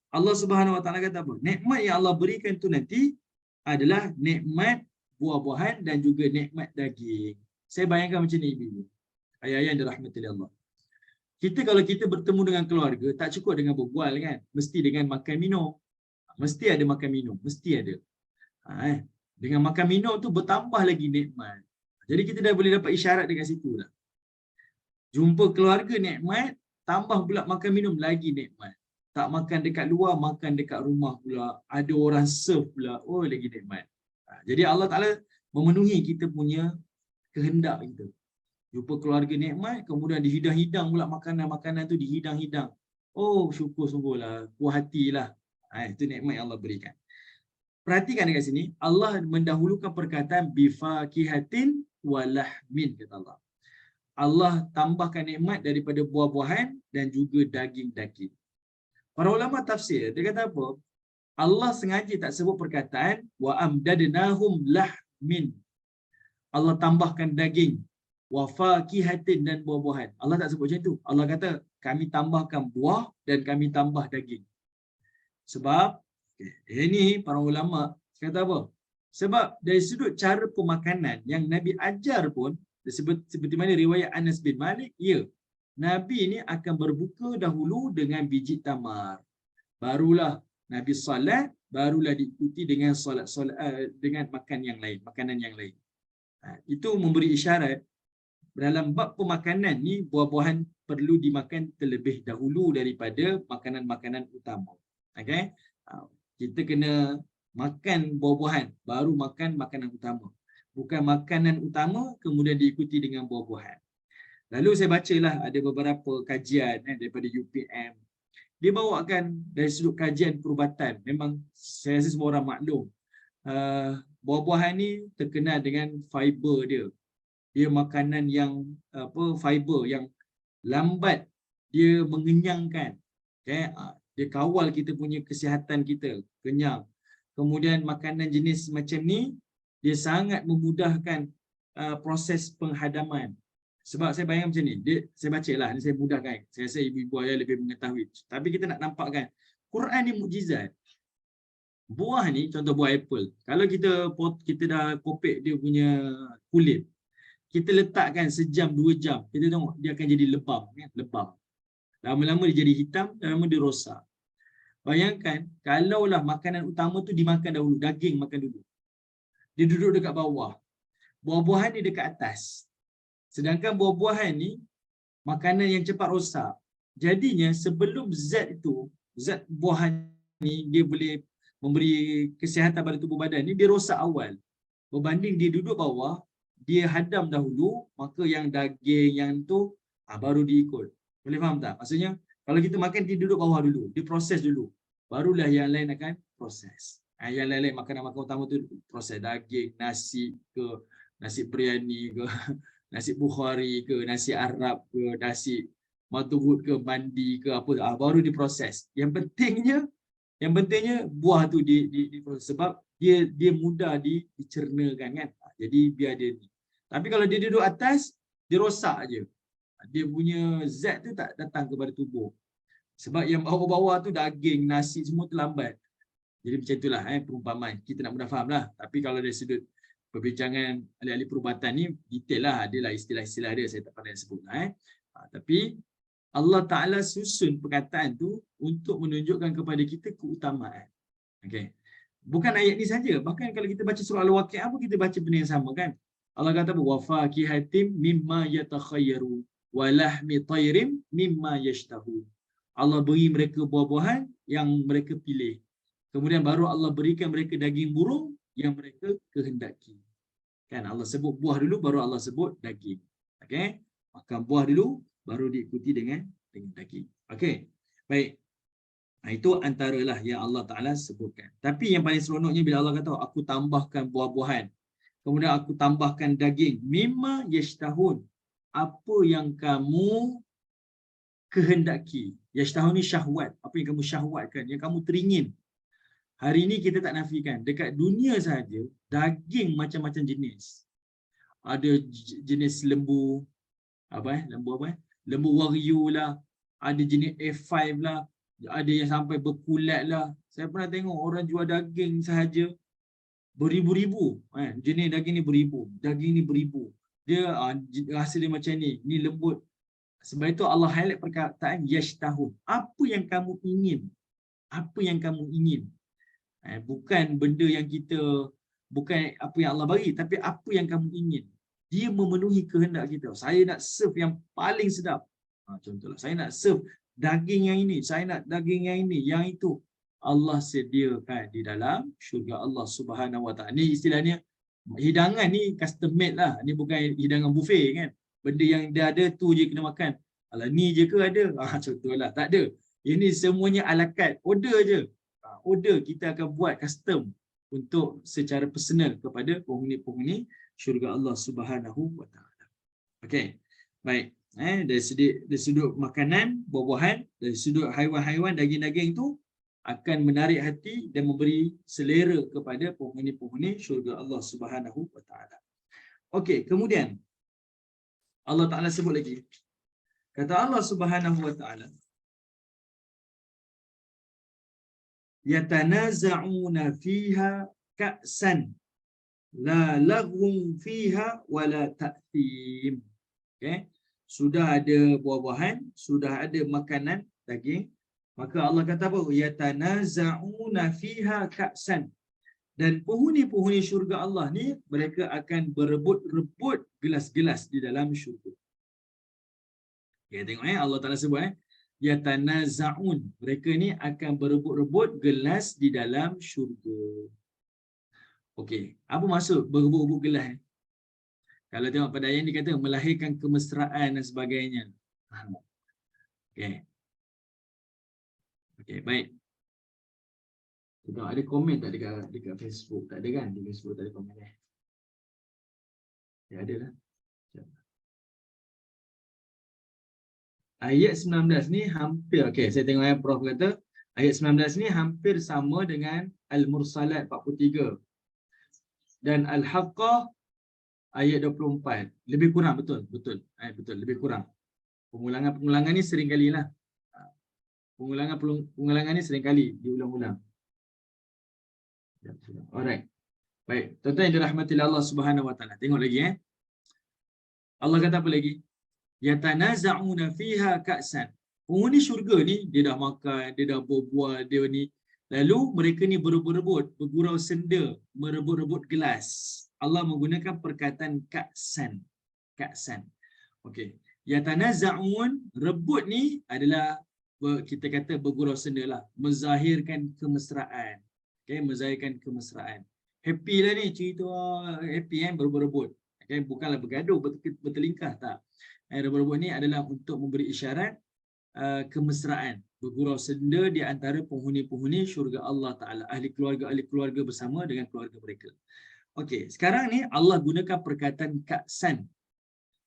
Allah Subhanahu Wa Taala kata apa? Nikmat yang Allah berikan tu nanti adalah nikmat buah-buahan dan juga nikmat daging. Saya bayangkan macam ni ibu. Ayah-ayah yang dirahmati Allah. Kita kalau kita bertemu dengan keluarga, tak cukup dengan berbual kan? Mesti dengan makan minum. Mesti ada makan minum. Mesti ada. Dengan makan minum tu bertambah lagi nikmat. Jadi kita dah boleh dapat isyarat dekat situ lah. Jumpa keluarga nikmat, tambah pula makan minum lagi nikmat. Tak makan dekat luar, makan dekat rumah pula. Ada orang serve pula. Oh, lagi nikmat. Jadi Allah Ta'ala memenuhi kita punya kehendak kita. Jumpa keluarga nikmat, kemudian dihidang-hidang pula makanan-makanan tu dihidang-hidang. Oh, syukur sungguhlah, puas hatilah. Itu nikmat yang Allah berikan. Perhatikan dekat sini, Allah mendahulukan perkataan bifakihatin walahmin, kata Allah. Allah tambahkan nikmat daripada buah-buahan dan juga daging-daging. Para ulama tafsir, dia kata apa? Allah sengaja tak sebut perkataan wa amdadnahum lahmin. Allah tambahkan daging, wa fakihatin dan buah-buahan. Allah tak sebut macam tu. Allah kata kami tambahkan buah dan kami tambah daging. Sebab ini para ulama kata apa? Sebab dari sudut cara pemakanan yang Nabi ajar pun seperti mana riwayat Anas bin Malik, ya, Nabi ni akan berbuka dahulu dengan biji tamar. Barulah Nabi solat, barulah diikuti dengan solat dengan makan yang lain, makanan yang lain. Itu memberi isyarat dalam bab pemakanan ni buah-buahan perlu dimakan terlebih dahulu daripada makanan-makanan utama. Okey? Kita kena makan buah-buahan baru makan makanan utama. Bukan makanan utama kemudian diikuti dengan buah-buahan. Lalu saya bacalah ada beberapa kajian daripada UPM. Dia bawakan dari sudut kajian perubatan. Memang saya rasa semua orang maklum. Buah-buahan ni terkenal dengan fiber dia. Dia makanan yang fiber yang lambat dia mengenyangkan. Okay? Dia kawal kita punya kesihatan kita, kenyang. Kemudian makanan jenis macam ni dia sangat memudahkan proses penghadaman. Sebab saya bayangkan macam ni, saya bacalah, ni saya mudahkan. Saya rasa ibu-ibu ayah lebih mengetahui. Tapi kita nak nampakkan Quran ni mukjizat. Buah ni, contoh buah apple. Kalau kita dah kopek dia punya kulit, kita letakkan sejam, 2 jam, kita tengok dia akan jadi lebam. Kan? Lebam. Lama-lama dia jadi hitam, lama-lama dia rosak. Bayangkan, kalaulah makanan utama tu dimakan dahulu, daging makan dulu. Dia duduk dekat bawah. Buah-buahan ni dekat atas. Sedangkan buah-buahan ni, makanan yang cepat rosak. Jadinya sebelum zat buahan ni, dia boleh memberi kesihatan pada tubuh badan ni, dia rosak awal. Berbanding dia duduk bawah, dia hadam dahulu, maka yang daging yang tu baru diikut. Boleh faham tak? Maksudnya kalau kita makan dia duduk bawah dulu, dia proses dulu. Barulah yang lain akan proses. Yang lain-lain makanan-makanan utama tu proses daging, nasi ke, nasi biryani ke, nasi Bukhari ke, nasi Arab ke, nasi madhubut ke, mandi ke apa, baru diproses. Yang pentingnya buah tu diproses sebab dia mudah dicernakan kan. Jadi biar dia ni. Tapi kalau dia duduk atas, dia rosak je. Dia punya zat tu tak datang kepada tubuh. Sebab yang bawah-bawah tu daging, nasi semua tu lambat. Jadi macam itulah perumpamaan. Kita nak mudah faham lah. Tapi kalau dari sudut perbincangan ahli-ahli perubatan ni, detail lah. Adalah istilah-istilah dia, saya tak pandai sebut. Tapi Allah Ta'ala susun perkataan tu untuk menunjukkan kepada kita keutamaan. Okay. Bukan ayat ni saja. Bahkan kalau kita baca surah Al-Waqi'ah pun kita baca benda yang sama kan. Allah kata apa? Wa fakihatim mimma yatakhayyaru wa lahmi tayrim mimma yashtahu. Allah beri mereka buah-buahan yang mereka pilih. Kemudian baru Allah berikan mereka daging burung yang mereka kehendaki. Kan Allah sebut buah dulu baru Allah sebut daging. Okey? Makan buah dulu baru diikuti dengan daging. Okey. Baik. Itu antaralah yang Allah Taala sebutkan. Tapi yang paling seronoknya bila Allah kata aku tambahkan buah-buahan. Kemudian aku tambahkan daging. Mimma yashtahun. Apa yang kamu kehendaki. Yashtahun ni syahwat. Apa yang kamu syahwatkan, yang kamu teringin. Hari ini kita tak nafikan. Dekat dunia sahaja, daging macam-macam jenis. Ada jenis lembu, lembu wagyu lah. Ada jenis A5 lah. Ada yang sampai berkulat lah. Saya pernah tengok orang jual daging sahaja beribu-ribu. Jenis daging ni beribu. Daging ni beribu. Dia rasa dia macam ni. Ni lembut. Sebab itu Allah highlight perkataan yashtahun. Apa yang kamu ingin. Apa yang kamu ingin. Bukan benda yang kita, bukan apa yang Allah bagi, tapi apa yang kamu ingin. Dia memenuhi kehendak kita. Saya nak serve yang paling sedap. Contohlah, saya nak serve daging yang ini, saya nak daging yang ini, yang itu. Allah sediakan di dalam syurga Allah Subhanahu Wa Taala. Ni istilahnya hidangan ni custom made lah. Ni bukan hidangan buffet kan. Benda yang dia ada tu je kena makan. Alah ni je ke ada? Contohlah, tak ada. Ini semuanya ala carte, order je. Order kita akan buat custom untuk secara personal kepada penghuni-penghuni syurga Allah Subhanahu Wa Taala. Okey. Baik. Dari sudut makanan, buah-buahan, dari sudut haiwan-haiwan, daging-daging itu akan menarik hati dan memberi selera kepada penghuni-penghuni syurga Allah Subhanahu Wa Taala. Okey, kemudian Allah Taala sebut lagi. Kata Allah Subhanahu Wa Taala, yatanaza'una fiha ka'san la laghun fiha wala ta'thim. Okey. Sudah ada buah-buahan, sudah ada makanan daging, maka Allah kata apa? Yatanaza'una fiha ka'san. Dan penghuni-penghuni syurga Allah ni mereka akan berebut-rebut gelas-gelas di dalam syurga. Okay, tengok Allah Taala sebut yatanaza'un. Mereka ni akan berebut-rebut gelas di dalam syurga. Okey, apa maksud berebut-rebut gelas? Kalau tengok pada ayat ni kata melahirkan kemesraan dan sebagainya. Okey. Okey, baik. Kita ada komen tak dekat Facebook? Tak ada kan? Di Facebook tak ada komen Ya, ada lah. Ayat 19 ni hampir, okey, saya tengok yang Prof kata, ayat 19 ni hampir sama dengan Al-Mursalat 43 dan Al-Haqqah ayat 24. Lebih kurang, betul. Betul, lebih kurang. Pengulangan ni sering kali lah. Pengulangan ni sering kali diulang-ulang. Alright. Baik, tuan-tuan yang dirahmati Allah Subhanahu Wa Taala. Tengok lagi Allah kata apa lagi? Yatanaza'una fiha ka'san. Penghuni syurga ni dia dah makan, dia dah berbual, dia ni. Lalu mereka ni berebut-rebut, bergurau senda, merebut-rebut gelas. Allah menggunakan perkataan ka'san. Ka'san. Okey. Yatanaza'un, rebut ni adalah kita kata bergurau senda lah, menzahirkan kemesraan. Okey, menzahirkan kemesraan. Happy lah ni, cerita happy berebut-rebut. Okey, bukanlah bergaduh, bertelingkah tak. Rebut-rebut ni adalah untuk memberi isyarat kemesraan. bergurau senda di antara penghuni-penghuni syurga Allah Ta'ala, ahli keluarga bersama dengan keluarga mereka. Okey, sekarang ni Allah gunakan perkataan ka'san.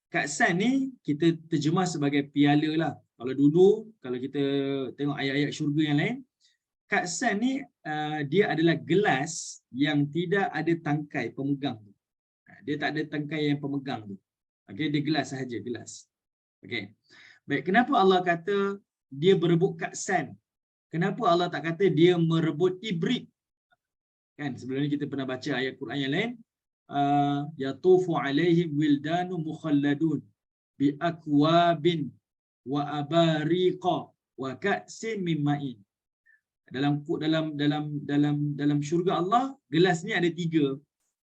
Ka'san ni kita terjemah sebagai piala lah. Kalau dulu, kalau kita tengok ayat-ayat syurga yang lain, ka'san ni dia adalah gelas yang tidak ada tangkai pemegang tu. Dia tak ada tangkai yang pemegang tu. Okey, dia gelas sahaja, gelas. Okey. Baik, kenapa Allah kata dia berebut ka'san? Kenapa Allah tak kata dia merebut ibrik? Kan sebelum ni kita pernah baca ayat Quran yang lain, yatufu alaihim wildanu mukhalladun bi akwabin wa abariqa wa ka'sin min ma'in. Dalam syurga Allah, gelas ni ada 3.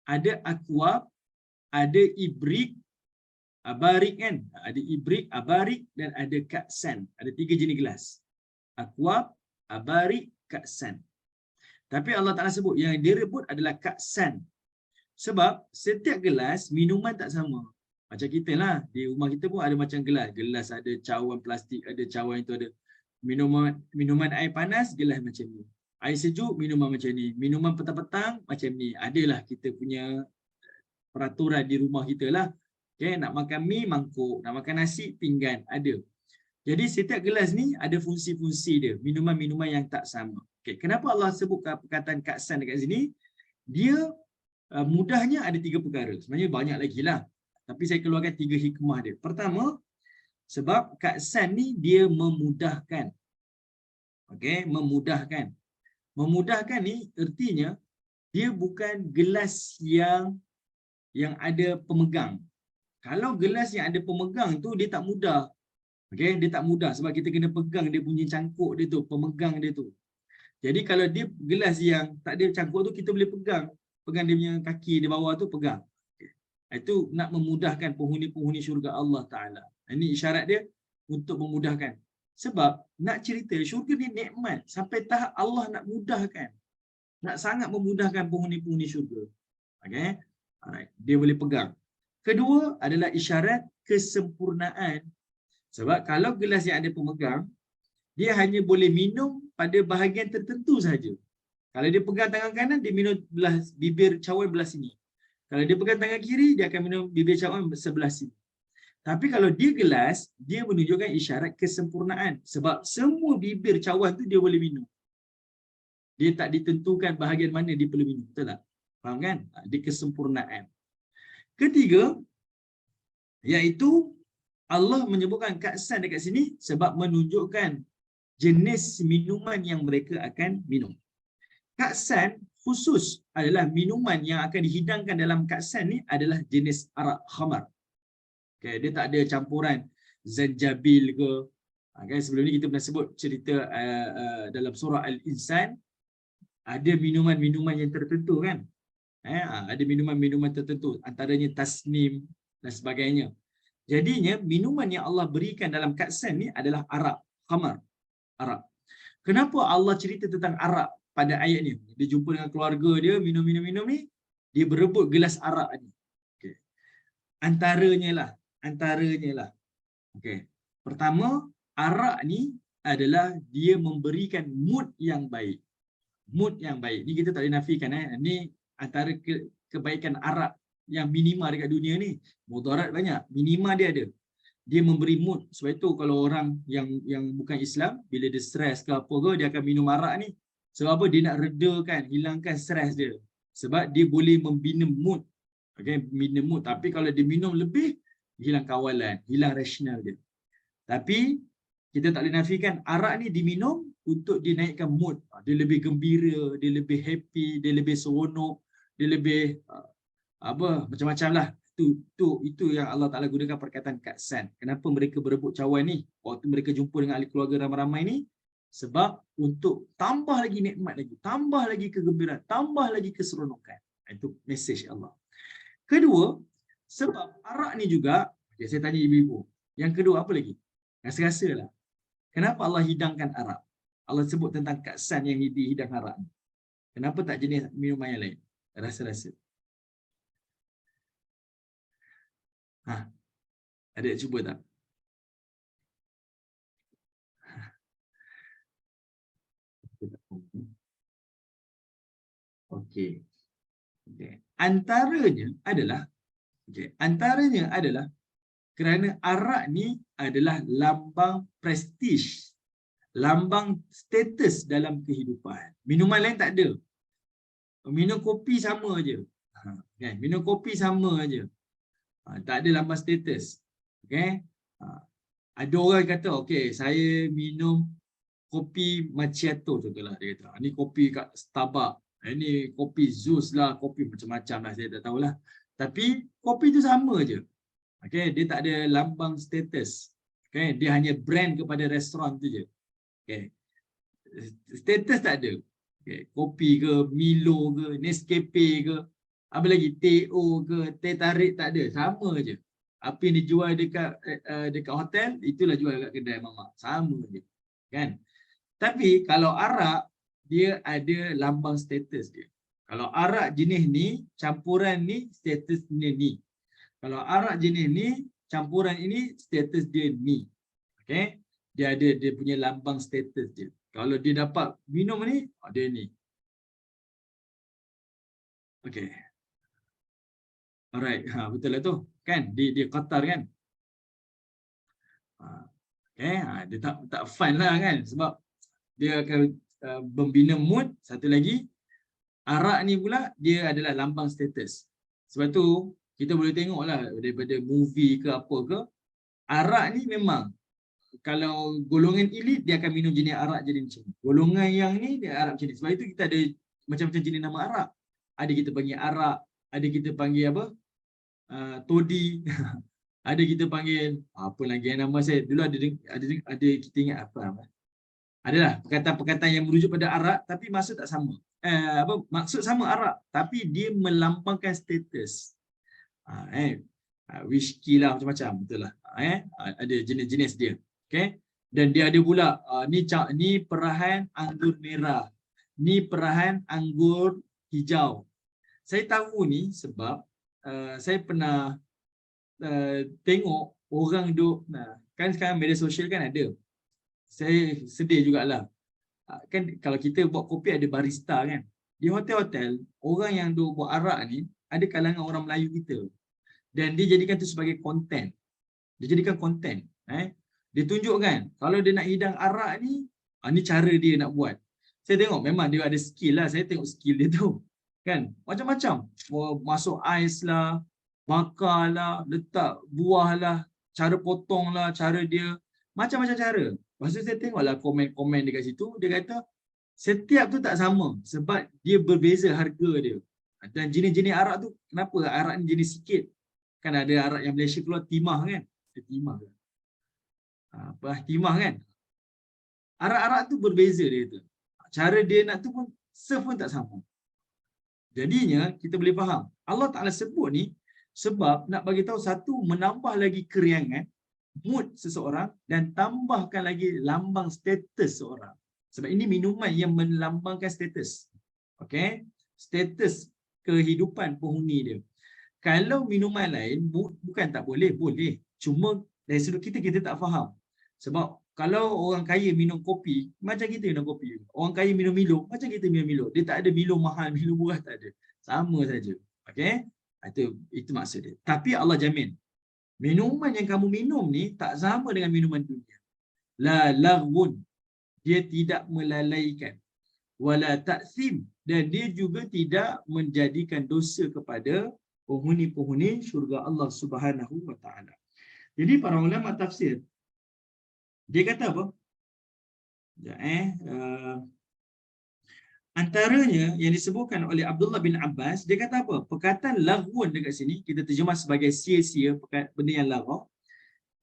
Ada akwab, ada ibrik, abarik kan? Ada ibrik, abarik dan ada ka'san. Ada 3 jenis gelas. Akwab, abarik, ka'san. Tapi Allah Ta'ala sebut yang dia rebut adalah ka'san. Sebab setiap gelas minuman tak sama. Macam kita lah, di rumah kita pun ada macam gelas. Gelas ada cawan plastik, ada cawan itu ada. Minuman air panas, gelas macam ni. Air sejuk, minuman macam ni. Minuman petang-petang, macam ni. Adalah kita punya peraturan di rumah kita lah. Okay, nak makan mi, mangkuk. Nak makan nasi, pinggan. Ada. Jadi setiap gelas ni ada fungsi-fungsi dia. Minuman-minuman yang tak sama. Okay, kenapa Allah sebut perkataan ka'san dekat sini? Dia mudahnya ada 3 perkara. Sebenarnya banyak lagi lah. Tapi saya keluarkan 3 hikmah dia. Pertama, sebab ka'san ni dia memudahkan. Okey, memudahkan. Memudahkan ni artinya dia bukan gelas yang ada pemegang. Kalau gelas yang ada pemegang tu dia tak mudah. Okey, dia tak mudah sebab kita kena pegang dia punya cangkuk dia tu, pemegang dia tu. Jadi kalau dia gelas yang tak ada cangkuk tu kita boleh pegang dia punya kaki di bawah tu pegang. Okay. Itu nak memudahkan penghuni-penghuni syurga Allah Ta'ala. Ini isyarat dia untuk memudahkan. Sebab nak cerita syurga ni nikmat sampai tahap Allah nak mudahkan. Nak sangat memudahkan penghuni-penghuni syurga. Okay. Alright. Dia boleh pegang. Kedua adalah isyarat kesempurnaan. Sebab kalau gelas yang ada pemegang, dia hanya boleh minum pada bahagian tertentu sahaja. Kalau dia pegang tangan kanan, dia minum belah bibir cawan belah sini. Kalau dia pegang tangan kiri, dia akan minum bibir cawan sebelah sini. Tapi kalau dia gelas, dia menunjukkan isyarat kesempurnaan. Sebab semua bibir cawan tu dia boleh minum. Dia tak ditentukan bahagian mana dia perlu minum. Betul tak? Faham kan? Dia kesempurnaan. Ketiga, iaitu Allah menyebutkan ka'san dekat sini sebab menunjukkan jenis minuman yang mereka akan minum. Ka'san khusus adalah minuman yang akan dihidangkan dalam ka'san ni adalah jenis arak khamar. Okay, dia tak ada campuran zanjabil ke. Okay, sebelum ni kita pernah sebut cerita dalam surah Al-Insan ada minuman-minuman yang tertentu kan. Ada minuman-minuman tertentu antaranya tasnim dan sebagainya. Jadinya minuman yang Allah berikan dalam ka'san ni adalah arak khamar. Arak. Kenapa Allah cerita tentang arak pada ayat ni? Dia jumpa dengan keluarga dia, minum ni, dia berebut gelas arak ni. Okay. Antaranya lah. Okay. Pertama, arak ni adalah dia memberikan mood yang baik. Mood yang baik. Ni kita tak boleh nafikan. Ni antara kebaikan arak yang minima dekat dunia ni. Mudarat banyak. Minima dia ada. Dia memberi mood. Sebab itu kalau orang yang bukan Islam, bila dia stres ke apa ke, dia akan minum arak ni. Sebab apa? Dia nak redakan, hilangkan stres dia. Sebab dia boleh membina mood. Okay, membina mood. Tapi kalau dia minum lebih, hilang kawalan, hilang rasional dia. Tapi, kita tak boleh nafikan, arak ni diminum untuk dia naikkan mood. Dia lebih gembira, dia lebih happy, dia lebih seronok, dia lebih macam-macam lah. Itu yang Allah Ta'ala gunakan perkataan ka'san. Kenapa mereka berebut cawan ni? Waktu mereka jumpa dengan ahli keluarga ramai-ramai ni, sebab untuk tambah lagi nikmat lagi, tambah lagi kegembiraan, tambah lagi keseronokan. Itu mesej Allah. Kedua, sebab arak ni juga, saya tanya ibu-ibu, yang kedua apa lagi? Rasa-rasa lah. Kenapa Allah hidangkan arak? Allah sebut tentang ka'san yang dihidang arak ni. Kenapa tak jenis minuman yang lain? Rasa-rasa. Ada cuba tak? Okey. Okay. Antaranya adalah kerana arak ni adalah lambang prestij, lambang status dalam kehidupan. Minuman lain tak ada. Minum kopi sama aje. Kan? Minum kopi sama aje. Tak ada lambang status. Okay? Ada orang kata, okay, saya minum kopi macchiato contohlah, dia kata. Ni kopi kat Starbucks. Ini kopi Zeus lah, kopi macam-macam lah, saya tak tahulah. Tapi kopi tu sama je. Okay? Dia tak ada lambang status. Okay? Dia hanya brand kepada restoran tu je. Okay? Status tak ada. Okay? Kopi ke, Milo ke, Nescafe ke, apa lagi, Teh-O ke, teh tarik, tak ada. Sama je. Apa yang dijual dekat hotel, itulah jual kat kedai mamak. Sama je. Kan? Tapi kalau arak, dia ada lambang status dia. Kalau arak jenis ni, campuran ni, status dia ni. Kalau arak jenis ni, campuran ini, status dia ni. Okay? Dia ada dia punya lambang status dia. Kalau dia dapat minum ni, dia ni. Okay. Alright, betul lah tu. Kan? Dia Qatar kan? Okay, dia tak fun lah kan? Sebab dia akan membina mood. Satu lagi, arak ni pula dia adalah lambang status. Sebab tu kita boleh tengok lah daripada movie ke apa ke, arak ni memang kalau golongan elit dia akan minum jenis arak jadi macam ni. Golongan yang ni dia arak macam ni. Sebab itu kita ada macam-macam jenis nama arak. Ada kita panggil arak, ada kita panggil apa? Todi. Ada kita panggil apa lagi yang nama saya dulu ada kita ingat apa? Adalah perkataan-perkataan yang merujuk pada arak tapi maksud tak sama. Maksud sama arak tapi dia melambangkan status. Whisky lah macam-macam, betul lah. Ada jenis-jenis dia. Okay? Dan dia ada pula ni perahan anggur merah. Ni perahan anggur hijau. Saya tahu ni sebab saya pernah tengok orang duk kan sekarang media sosial kan ada. Saya sedih jugalah. Kan kalau kita buat kopi ada barista kan. Di hotel-hotel, orang yang duk buat arak ni ada kalangan orang Melayu kita. Dan dia jadikan tu sebagai konten. Dia jadikan konten. Dia tunjukkan kalau dia nak hidang arak ni, ni cara dia nak buat. Saya tengok memang dia ada skill lah. Saya tengok skill dia tu. Kan? Macam-macam. Masuk ais lah, bakar lah, letak buah lah, cara potong lah, cara dia. Macam-macam cara. Lepas tu saya tengoklah komen-komen dekat situ. Dia kata, setiap tu tak sama. Sebab dia berbeza harga dia. Dan jenis-jenis arak tu, kenapa arak ni jenis sikit? Kan ada arak yang Malaysia keluar timah kan? Timah kan? Timah kan? Arak-arak tu berbeza dia tu. Cara dia nak tu pun serve pun tak sama. Jadinya kita boleh faham. Allah Ta'ala sebut ni sebab nak bagi tahu satu, menambah lagi keriangan mood seseorang dan tambahkan lagi lambang status seseorang. Sebab ini minuman yang melambangkan status. Okay? Status kehidupan penghuni dia. Kalau minuman lain bukan tak boleh, boleh. Cuma dari sudut kita tak faham. Sebab kalau orang kaya minum kopi, macam kita minum kopi. Orang kaya minum Milo, macam kita minum Milo. Dia tak ada Milo mahal, Milo murah, tak ada. Sama saja. Okey? Itu maksud dia. Tapi Allah jamin, minuman yang kamu minum ni tak sama dengan minuman dunia. La laghun. Dia tidak melalaikan. Wala ta'thim. Dan dia juga tidak menjadikan dosa kepada penghuni-penghuni syurga Allah Subhanahu wa taala. Jadi para ulama tafsir dia kata apa? Antaranya yang disebutkan oleh Abdullah bin Abbas, dia kata apa? Perkataan laghun dekat sini kita terjemah sebagai sia-sia, benda yang laghau.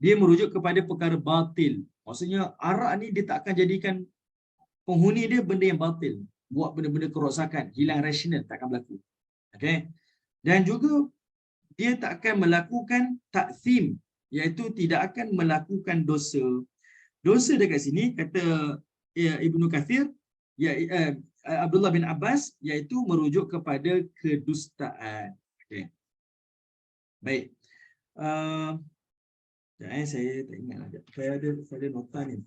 Dia merujuk kepada perkara batil. Maksudnya arak ni dia tak akan jadikan penghuni dia benda yang batil. Buat benda-benda kerosakan, hilang rasional, tak akan berlaku. Okay? Dan juga dia tak akan melakukan ta'thim, iaitu tidak akan melakukan dosa. Dosa dekat sini kata Ibnu Kathir, Abdullah bin Abbas, iaitu merujuk kepada kedustaan. Okay. Baik. Saya tak ingat lah. Saya ada nota ni.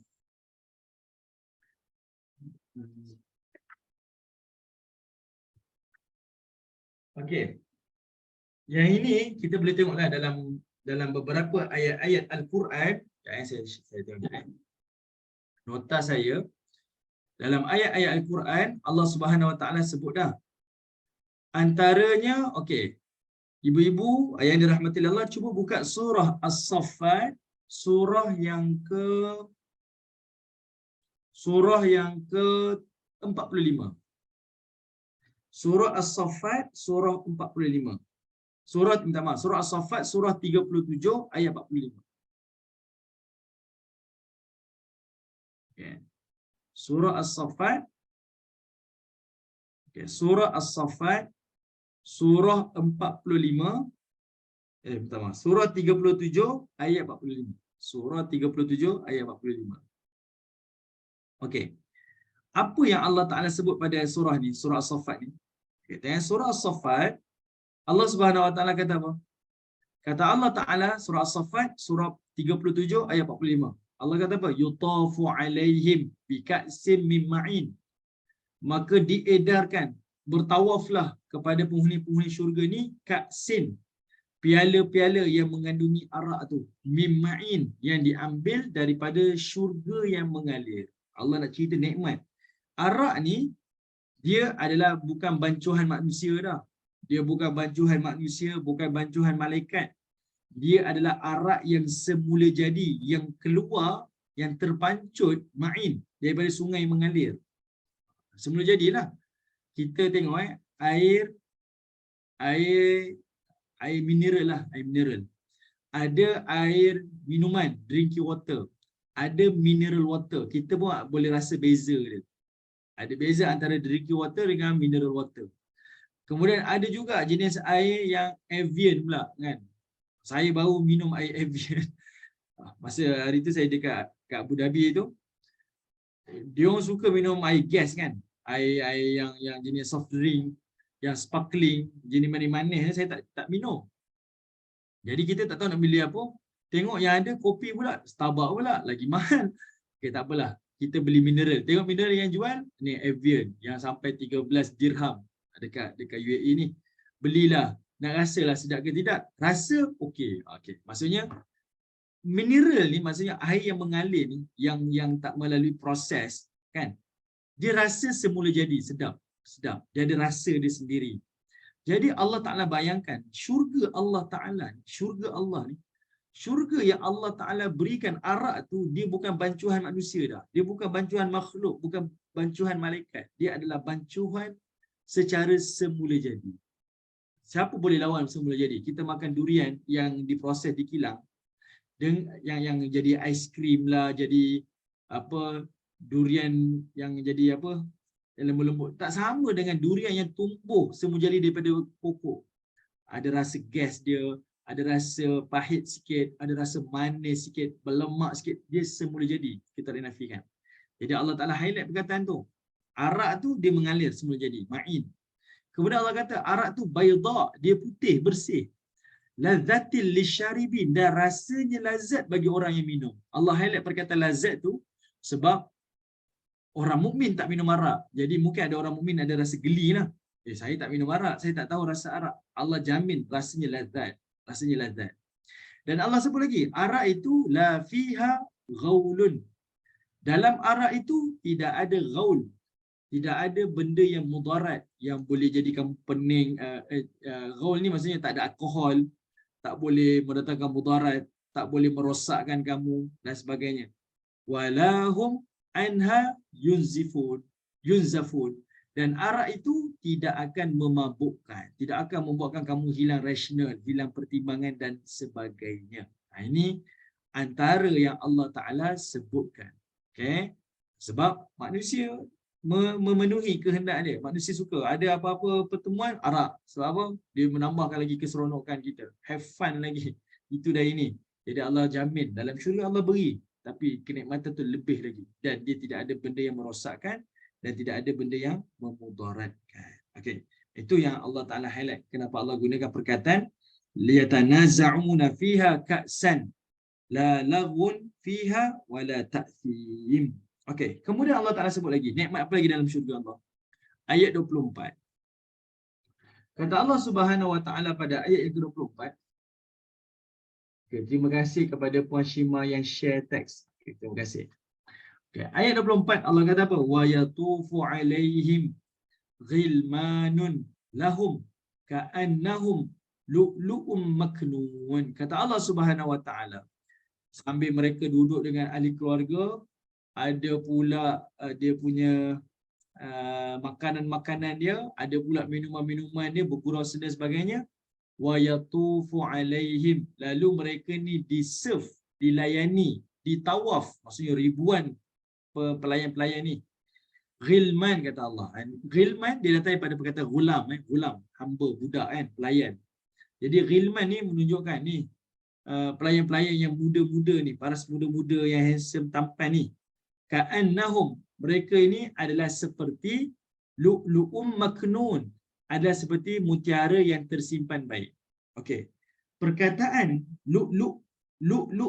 Okey. Yang ini kita boleh tengoklah dalam beberapa ayat-ayat Al-Quran. Saya tengok nota saya. Dalam ayat-ayat Al-Quran, Allah Subhanahu Wa Taala sebut dah. Antaranya, okey. Ibu-ibu yang dirahmati Allah, cuba buka surah As-Saffat, surah yang ke-45. Surah As-Saffat, surah 45. Surah As-Saffat, surah 37 ayat 45. Okay. Surah As-Saffat, okay. Surah As-Saffat, surah 45, surah 37 ayat 45. Surah 37 ayat 45. Okey. Apa yang Allah Taala sebut pada surah ni, surah As-Saffat ni? Kita surah As-Saffat, Allah Subhanahu Wa Taala kata apa? Kata Allah Taala surah As-Saffat surah 37 ayat 45. Allah kata apa? Yutafu alaihim bika'sin min ma'in. Maka diedarkan, bertawaflah kepada penghuni-penghuni syurga ni ka'sin, piala-piala yang mengandungi arak tu, min ma'in, yang diambil daripada syurga yang mengalir. Allah nak cerita nikmat. Arak ni dia adalah bukan bancuhan manusia dah. Dia bukan bancuhan manusia, bukan bancuhan malaikat. Dia adalah arak yang semula jadi, yang keluar, yang terpancut ma'in daripada sungai mengalir. Semula jadilah. Kita tengok air mineral lah, air mineral. Ada air minuman, drinking water. Ada mineral water. Kita pun boleh rasa beza dia. Ada beza antara drinking water dengan mineral water. Kemudian ada juga jenis air yang Evian pula kan. Saya baru minum air Evian. Masa hari tu saya dekat Abu Dhabi tu, dia orang suka minum air gas kan. Air yang jenis soft drink, yang sparkling, jenis manis-manis saya tak minum. Jadi kita tak tahu nak beli apa. Tengok yang ada kopi pula, Starbucks pula, lagi mahal. Okey, tak apalah. Kita beli mineral. Tengok mineral yang jual, ni Evian yang sampai 13 dirham dekat UAE ni. Belilah. Nak rasalah sedap ke tidak? Rasa okey. Okey. Maksudnya mineral ni maksudnya air yang mengalir ni, yang tak melalui proses kan. Dia rasa semula jadi sedap. Dia ada rasa dia sendiri. Jadi Allah Taala bayangkan syurga Allah Taala, syurga Allah ni, syurga yang Allah Taala berikan arak tu, dia bukan bancuhan manusia dah. Dia bukan bancuhan makhluk, bukan bancuhan malaikat. Dia adalah bancuhan secara semula jadi. Siapa boleh lawan semula jadi? Kita makan durian yang diproses di kilang, yang jadi aiskrim lah, jadi apa, durian yang jadi apa, yang lembut-lembut. Tak sama dengan durian yang tumbuh semula jadi daripada pokok. Ada rasa gas dia, ada rasa pahit sikit, ada rasa manis sikit, berlemak sikit. Dia semula jadi. Kita tak nafikan. Jadi Allah Ta'ala highlight perkataan tu. Arak tu dia mengalir semula jadi. Ma'in. Kemudian Allah kata arak tu bayda, dia putih, bersih. Lazzatil lisyaribin, dan rasanya lazat bagi orang yang minum. Allah highlight perkataan lazat tu sebab orang mukmin tak minum arak. Jadi mungkin ada orang mukmin ada rasa geli lah. Saya tak minum arak, saya tak tahu rasa arak. Allah jamin rasanya lazat. Rasanya lazat. Dan Allah sebut lagi, arak itu la fiha ghaulun. Dalam arak itu tidak ada ghaul. Tidak ada benda yang mudarat yang boleh jadikan pening. Ghaul ni maksudnya tak ada alkohol, tak boleh mendatangkan mudarat, tak boleh merosakkan kamu dan sebagainya. Walahum anha yunzafun. Dan arak itu tidak akan memabukkan, tidak akan membuatkan kamu hilang rasional, hilang pertimbangan dan sebagainya. Ini antara yang Allah Ta'ala sebutkan. Okay? Sebab manusia memenuhi kehendak dia. Manusia suka. Ada apa-apa pertemuan, arak. Sebab apa? Dia menambahkan lagi keseronokan kita. Have fun lagi. Itu dah ini. Jadi Allah jamin. Dalam syurga Allah beri. Tapi kenikmatan tu lebih lagi. Dan dia tidak ada benda yang merosakkan. Dan tidak ada benda yang memudaratkan. Okey. Itu yang Allah Ta'ala highlight. Kenapa Allah gunakan perkataan liyatanaza'una fiha ka'san la laghun fiha wa la ta'thim. Okey. Kemudian Allah Ta'ala sebut lagi. Nikmat apa lagi dalam syurga Allah? Ayat 24. Kata Allah Subhanahu Wa Taala pada ayat yang ke-24. Okay, terima kasih kepada Puan Shima yang share teks. Okay, terima kasih. Okay, ayat 24 Allah kata apa? Wa yatufu alaihim ghilmanun lahum ka'annahum lu'lu'um maknun. Kata Allah Subhanahu Wa Taala, sambil mereka duduk dengan ahli keluarga, ada pula dia punya makanan-makanan dia, ada pula minuman-minuman dia, bergurau dan sebagainya. Wa yatufu alaihim, lalu mereka ni diserve, dilayani, ditawaf, maksudnya ribuan pelayan-pelayan ni. Ghilman kata Allah. Ghilman dia datang daripada perkataan gulam, gulam, hamba, budak kan, pelayan. Jadi ghilman ni menunjukkan ni pelayan-pelayan yang muda-muda ni, paras muda-muda yang handsome, tampan ni. Ka'annahum, mereka ini adalah seperti lu'lu'um maknun, adalah seperti mutiara yang tersimpan baik. Okey. Perkataan lu'lu'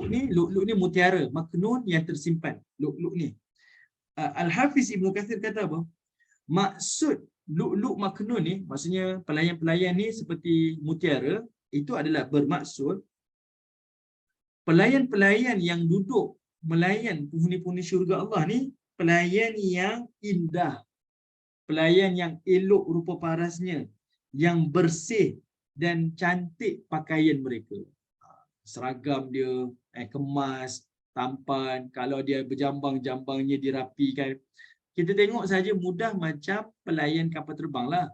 ni mutiara, maknun yang tersimpan. Lu'lu' ni. Al-Hafiz Ibn Kathir kata apa? Maksud lu'lu' maknun ni, maksudnya pelayan-pelayan ni seperti mutiara, itu adalah bermaksud pelayan-pelayan yang duduk melayan penghuni-penghuni syurga Allah ni, pelayan yang indah, pelayan yang elok rupa parasnya, yang bersih dan cantik pakaian mereka. Seragam dia kemas, tampan, kalau dia berjambang-jambangnya dirapikan. Kita tengok saja mudah macam pelayan kapal terbang lah,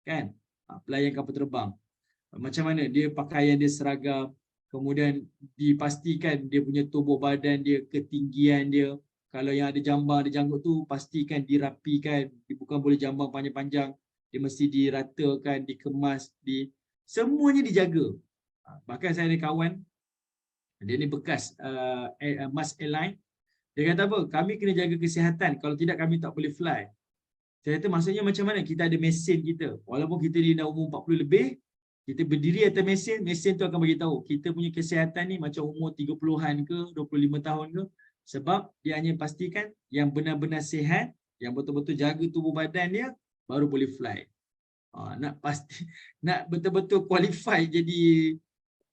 kan? Pelayan kapal terbang. Macam mana dia pakaian dia seragam, kemudian dipastikan dia punya tubuh badan dia, ketinggian dia. Kalau yang ada jambang, ada janggut tu, pastikan dirapikan. Dia bukan boleh jambang panjang-panjang. Dia mesti diratakan, dikemas, semuanya dijaga. Bahkan saya ada kawan, dia ni bekas Mas Airline. Dia kata apa? Kami kena jaga kesihatan. Kalau tidak, kami tak boleh fly. Saya kata maksudnya macam mana? Kita ada mesin kita. Walaupun kita ni dah umur 40 lebih, kita berdiri atas mesin, mesin tu akan bagi tahu kita punya kesihatan ni macam umur 30-an ke, 25 tahun ke. Sebab dia hanya pastikan yang benar-benar sihat, yang betul-betul jaga tubuh badan dia, baru boleh fly. Nak betul-betul qualify jadi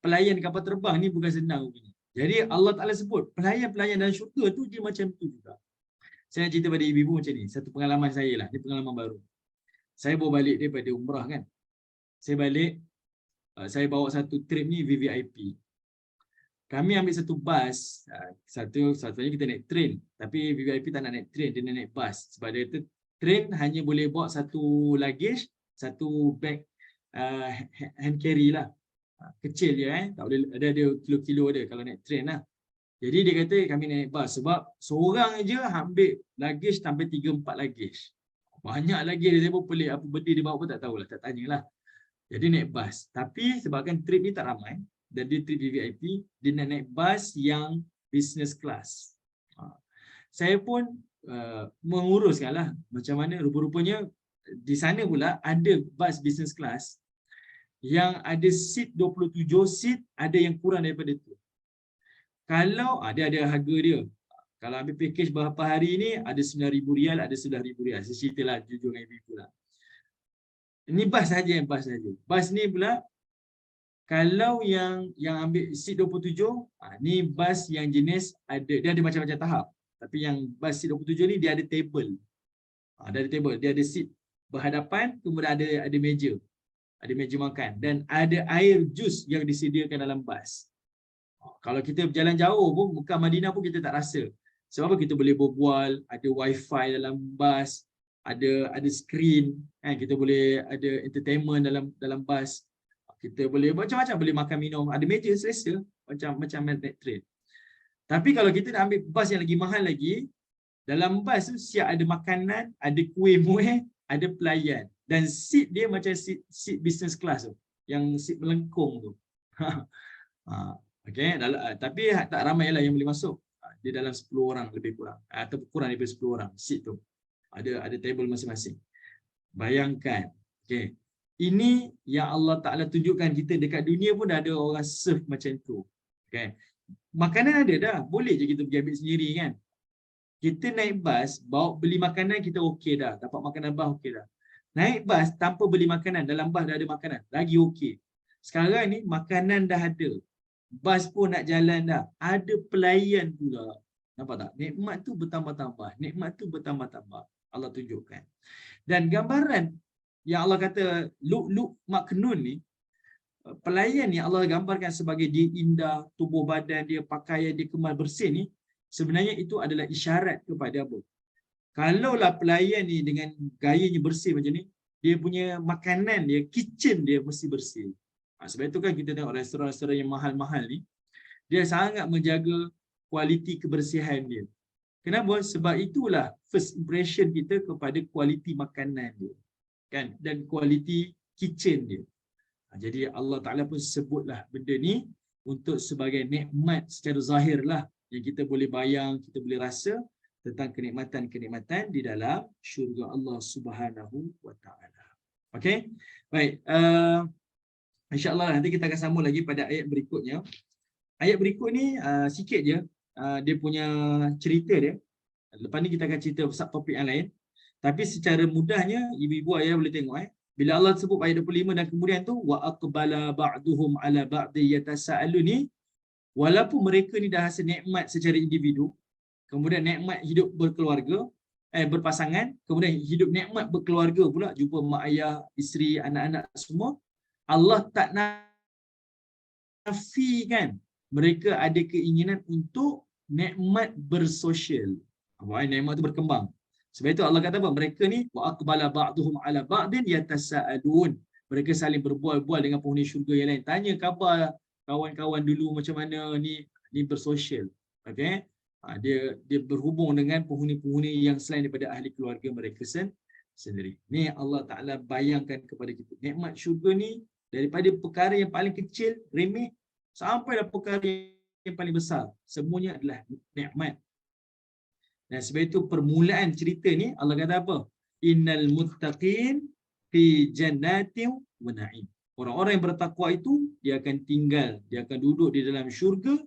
pelayan kapal terbang ni bukan senang. Jadi Allah Ta'ala sebut, pelayan-pelayan dalam syurga tu dia macam tu juga. Saya nak cerita pada ibu-ibu macam ni. Satu pengalaman saya lah, ni pengalaman baru. Saya baru balik daripada umrah kan. Saya balik, saya bawa satu trip ni VVIP. Kami ambil satu bas, satunya kita naik train. Tapi VVIP tak nak naik train, dia nak naik bas. Sebab dia tu, train hanya boleh bawa satu luggage, satu bag hand carry lah. Kecil je tak boleh ada kilo-kilo ada kalau naik train lah. Jadi dia kata kami naik bas sebab seorang je ambil luggage sampai 3-4 luggage. Banyak lagi dia pun pelik apa benda dia bawa pun tak tahulah, tak tanyalah. Jadi naik bas. Tapi sebabkan trip ni tak ramai dan dia trip VIP, dia nak naik bas yang business class. Saya pun menguruskanlah macam mana, rupa-rupanya di sana pula ada bas business class yang ada seat 27 seat, ada yang kurang daripada itu. Kalau dia ada harga dia. Kalau ambil package berapa hari ni, ada RM9,000, ada RM10,000. Saya ceritalah jujur dengan ibu lah. Ini bas saja yang bas saja. Bas ni pula kalau yang ambil seat 27, ni bas yang jenis dia ada macam-macam tahap. Tapi yang bas seat 27 ni dia ada table. Dia ada table, dia ada seat berhadapan, kemudian ada meja. Ada meja makan dan ada air jus yang disediakan dalam bas. Kalau kita berjalan jauh pun, bukan Madinah pun kita tak rasa. Sebab apa? Kita boleh berbual, ada wifi dalam bas, ada skrin, kan? Kita boleh ada entertainment dalam bas. Kita boleh macam-macam, boleh makan minum, ada meja selesa macam naik train. Tapi kalau kita nak ambil bas yang lagi mahal lagi, dalam bas tu siap ada makanan, ada kuih muih, ada pelayan. Dan seat dia macam seat business class tu, yang seat melengkung tu. Okay, tapi tak ramai lah yang boleh masuk. Dia dalam 10 orang lebih kurang, atau kurang daripada 10 orang seat tu. Ada table masing-masing. Bayangkan, okay, ini yang Allah Ta'ala tunjukkan kita dekat dunia pun dah ada orang serve macam tu. Okay. Makanan ada dah, boleh je kita pergi ambil sendiri kan. Kita naik bas, bawa beli makanan kita okey dah, dapat makanan bas okey dah. Naik bas tanpa beli makanan, dalam bas dah ada makanan, lagi okey. Sekarang ni makanan dah ada, bas pun nak jalan dah, ada pelayan pula. Nampak tak? Nikmat tu bertambah-tambah, nikmat tu bertambah-tambah. Allah tunjukkan. Dan gambaran yang Allah kata Lu'lu' Maknun ni, pelayan ni Allah gambarkan sebagai dia indah, tubuh badan dia, pakaian dia kemal bersih ni, sebenarnya itu adalah isyarat kepada apa? Kalaulah pelayan ni dengan gayanya bersih macam ni, dia punya makanan dia, kitchen dia mesti bersih. Sebab itu kan kita tengok restoran-restoran yang mahal-mahal ni, dia sangat menjaga kualiti kebersihan dia. Kenapa? Sebab itulah first impression kita kepada kualiti makanan dia, kan? Dan kualiti kitchen dia. Jadi Allah Ta'ala pun sebutlah benda ni untuk sebagai nikmat secara zahir lah, yang kita boleh bayang, kita boleh rasa tentang kenikmatan-kenikmatan di dalam syurga Allah Subhanahu wa Ta'ala. Okey? Baik, insya-Allah nanti kita akan sambung lagi pada ayat berikutnya. Ayat berikut ni sikit je dia punya cerita dia. Lepas ni kita akan cerita topik yang lain. Tapi secara mudahnya ibu-ibu ayah boleh tengok bila Allah sebut ayat 25 dan kemudian tu wa aqbala ba'duhum ala ba'di yatasaalu ni, walaupun mereka ni dah rasa nikmat secara individu, kemudian nikmat hidup berkeluarga, berpasangan, kemudian hidup nikmat berkeluarga pula, jumpa mak ayah, isteri, anak-anak semua, Allah tak nafikan mereka ada keinginan untuk nikmat bersosial. Nikmat itu berkembang. Sebab itu Allah kata apa? Mereka ni wa aqbala ba'duhum ala ba'din yatasaalun. Mereka saling berbual-bual dengan penghuni syurga yang lain. Tanya khabar kawan-kawan dulu macam mana ni bersosial. Okey? Dia berhubung dengan penghuni-penghuni yang selain daripada ahli keluarga mereka sendiri. Ni Allah Taala bayangkan kepada kita. Nikmat syurga ni daripada perkara yang paling kecil, remeh, sampailah perkara yang paling besar. Semuanya adalah nikmat. Dan sebab itu permulaan cerita ni Allah kata apa? Innal muttaqin fi jannatin wa na'im. Orang-orang yang bertakwa itu dia akan tinggal, dia akan duduk di dalam syurga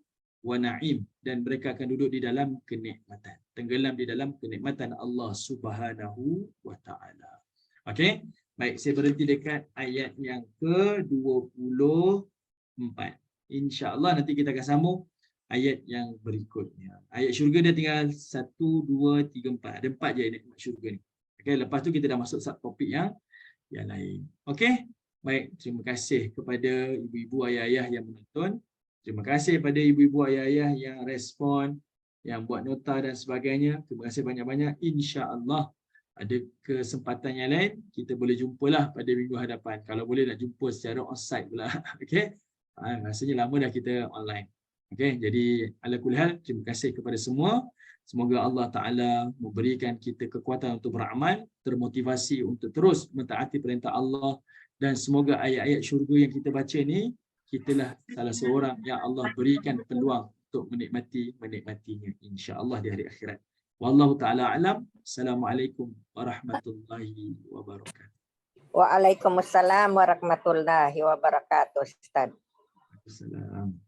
wa na'im, dan mereka akan duduk di dalam kenikmatan. Tenggelam di dalam kenikmatan Allah Subhanahu wa Ta'ala. Okey? Baik, saya berhenti dekat ayat yang ke-24. InsyaAllah nanti kita akan sambung ayat yang berikutnya. Ayat syurga dia tinggal 1, 2, 3, 4. Ada 4 je ayat syurga ni. Okay, lepas tu kita dah masuk topik yang lain. Okey? Baik, terima kasih kepada ibu-ibu ayah-ayah yang menonton. Terima kasih kepada ibu-ibu ayah-ayah yang respon, yang buat nota dan sebagainya. Terima kasih banyak-banyak. InsyaAllah ada kesempatan yang lain, kita boleh jumpalah pada minggu hadapan. Kalau boleh nak jumpa secara on-site pula. Okey? Rasanya lama dah kita online. Okey, jadi ala kulli hal, terima kasih kepada semua. Semoga Allah Ta'ala memberikan kita kekuatan untuk beramal, termotivasi untuk terus mentaati perintah Allah, dan semoga ayat-ayat syurga yang kita baca ni, kitalah salah seorang yang Allah berikan peluang untuk menikmatinya insya-Allah di hari akhirat. Wallahu ta'ala alam. Assalamualaikum warahmatullahi wabarakatuh. Waalaikumsalam warahmatullahi wabarakatuh, Ustaz. Assalamualaikum.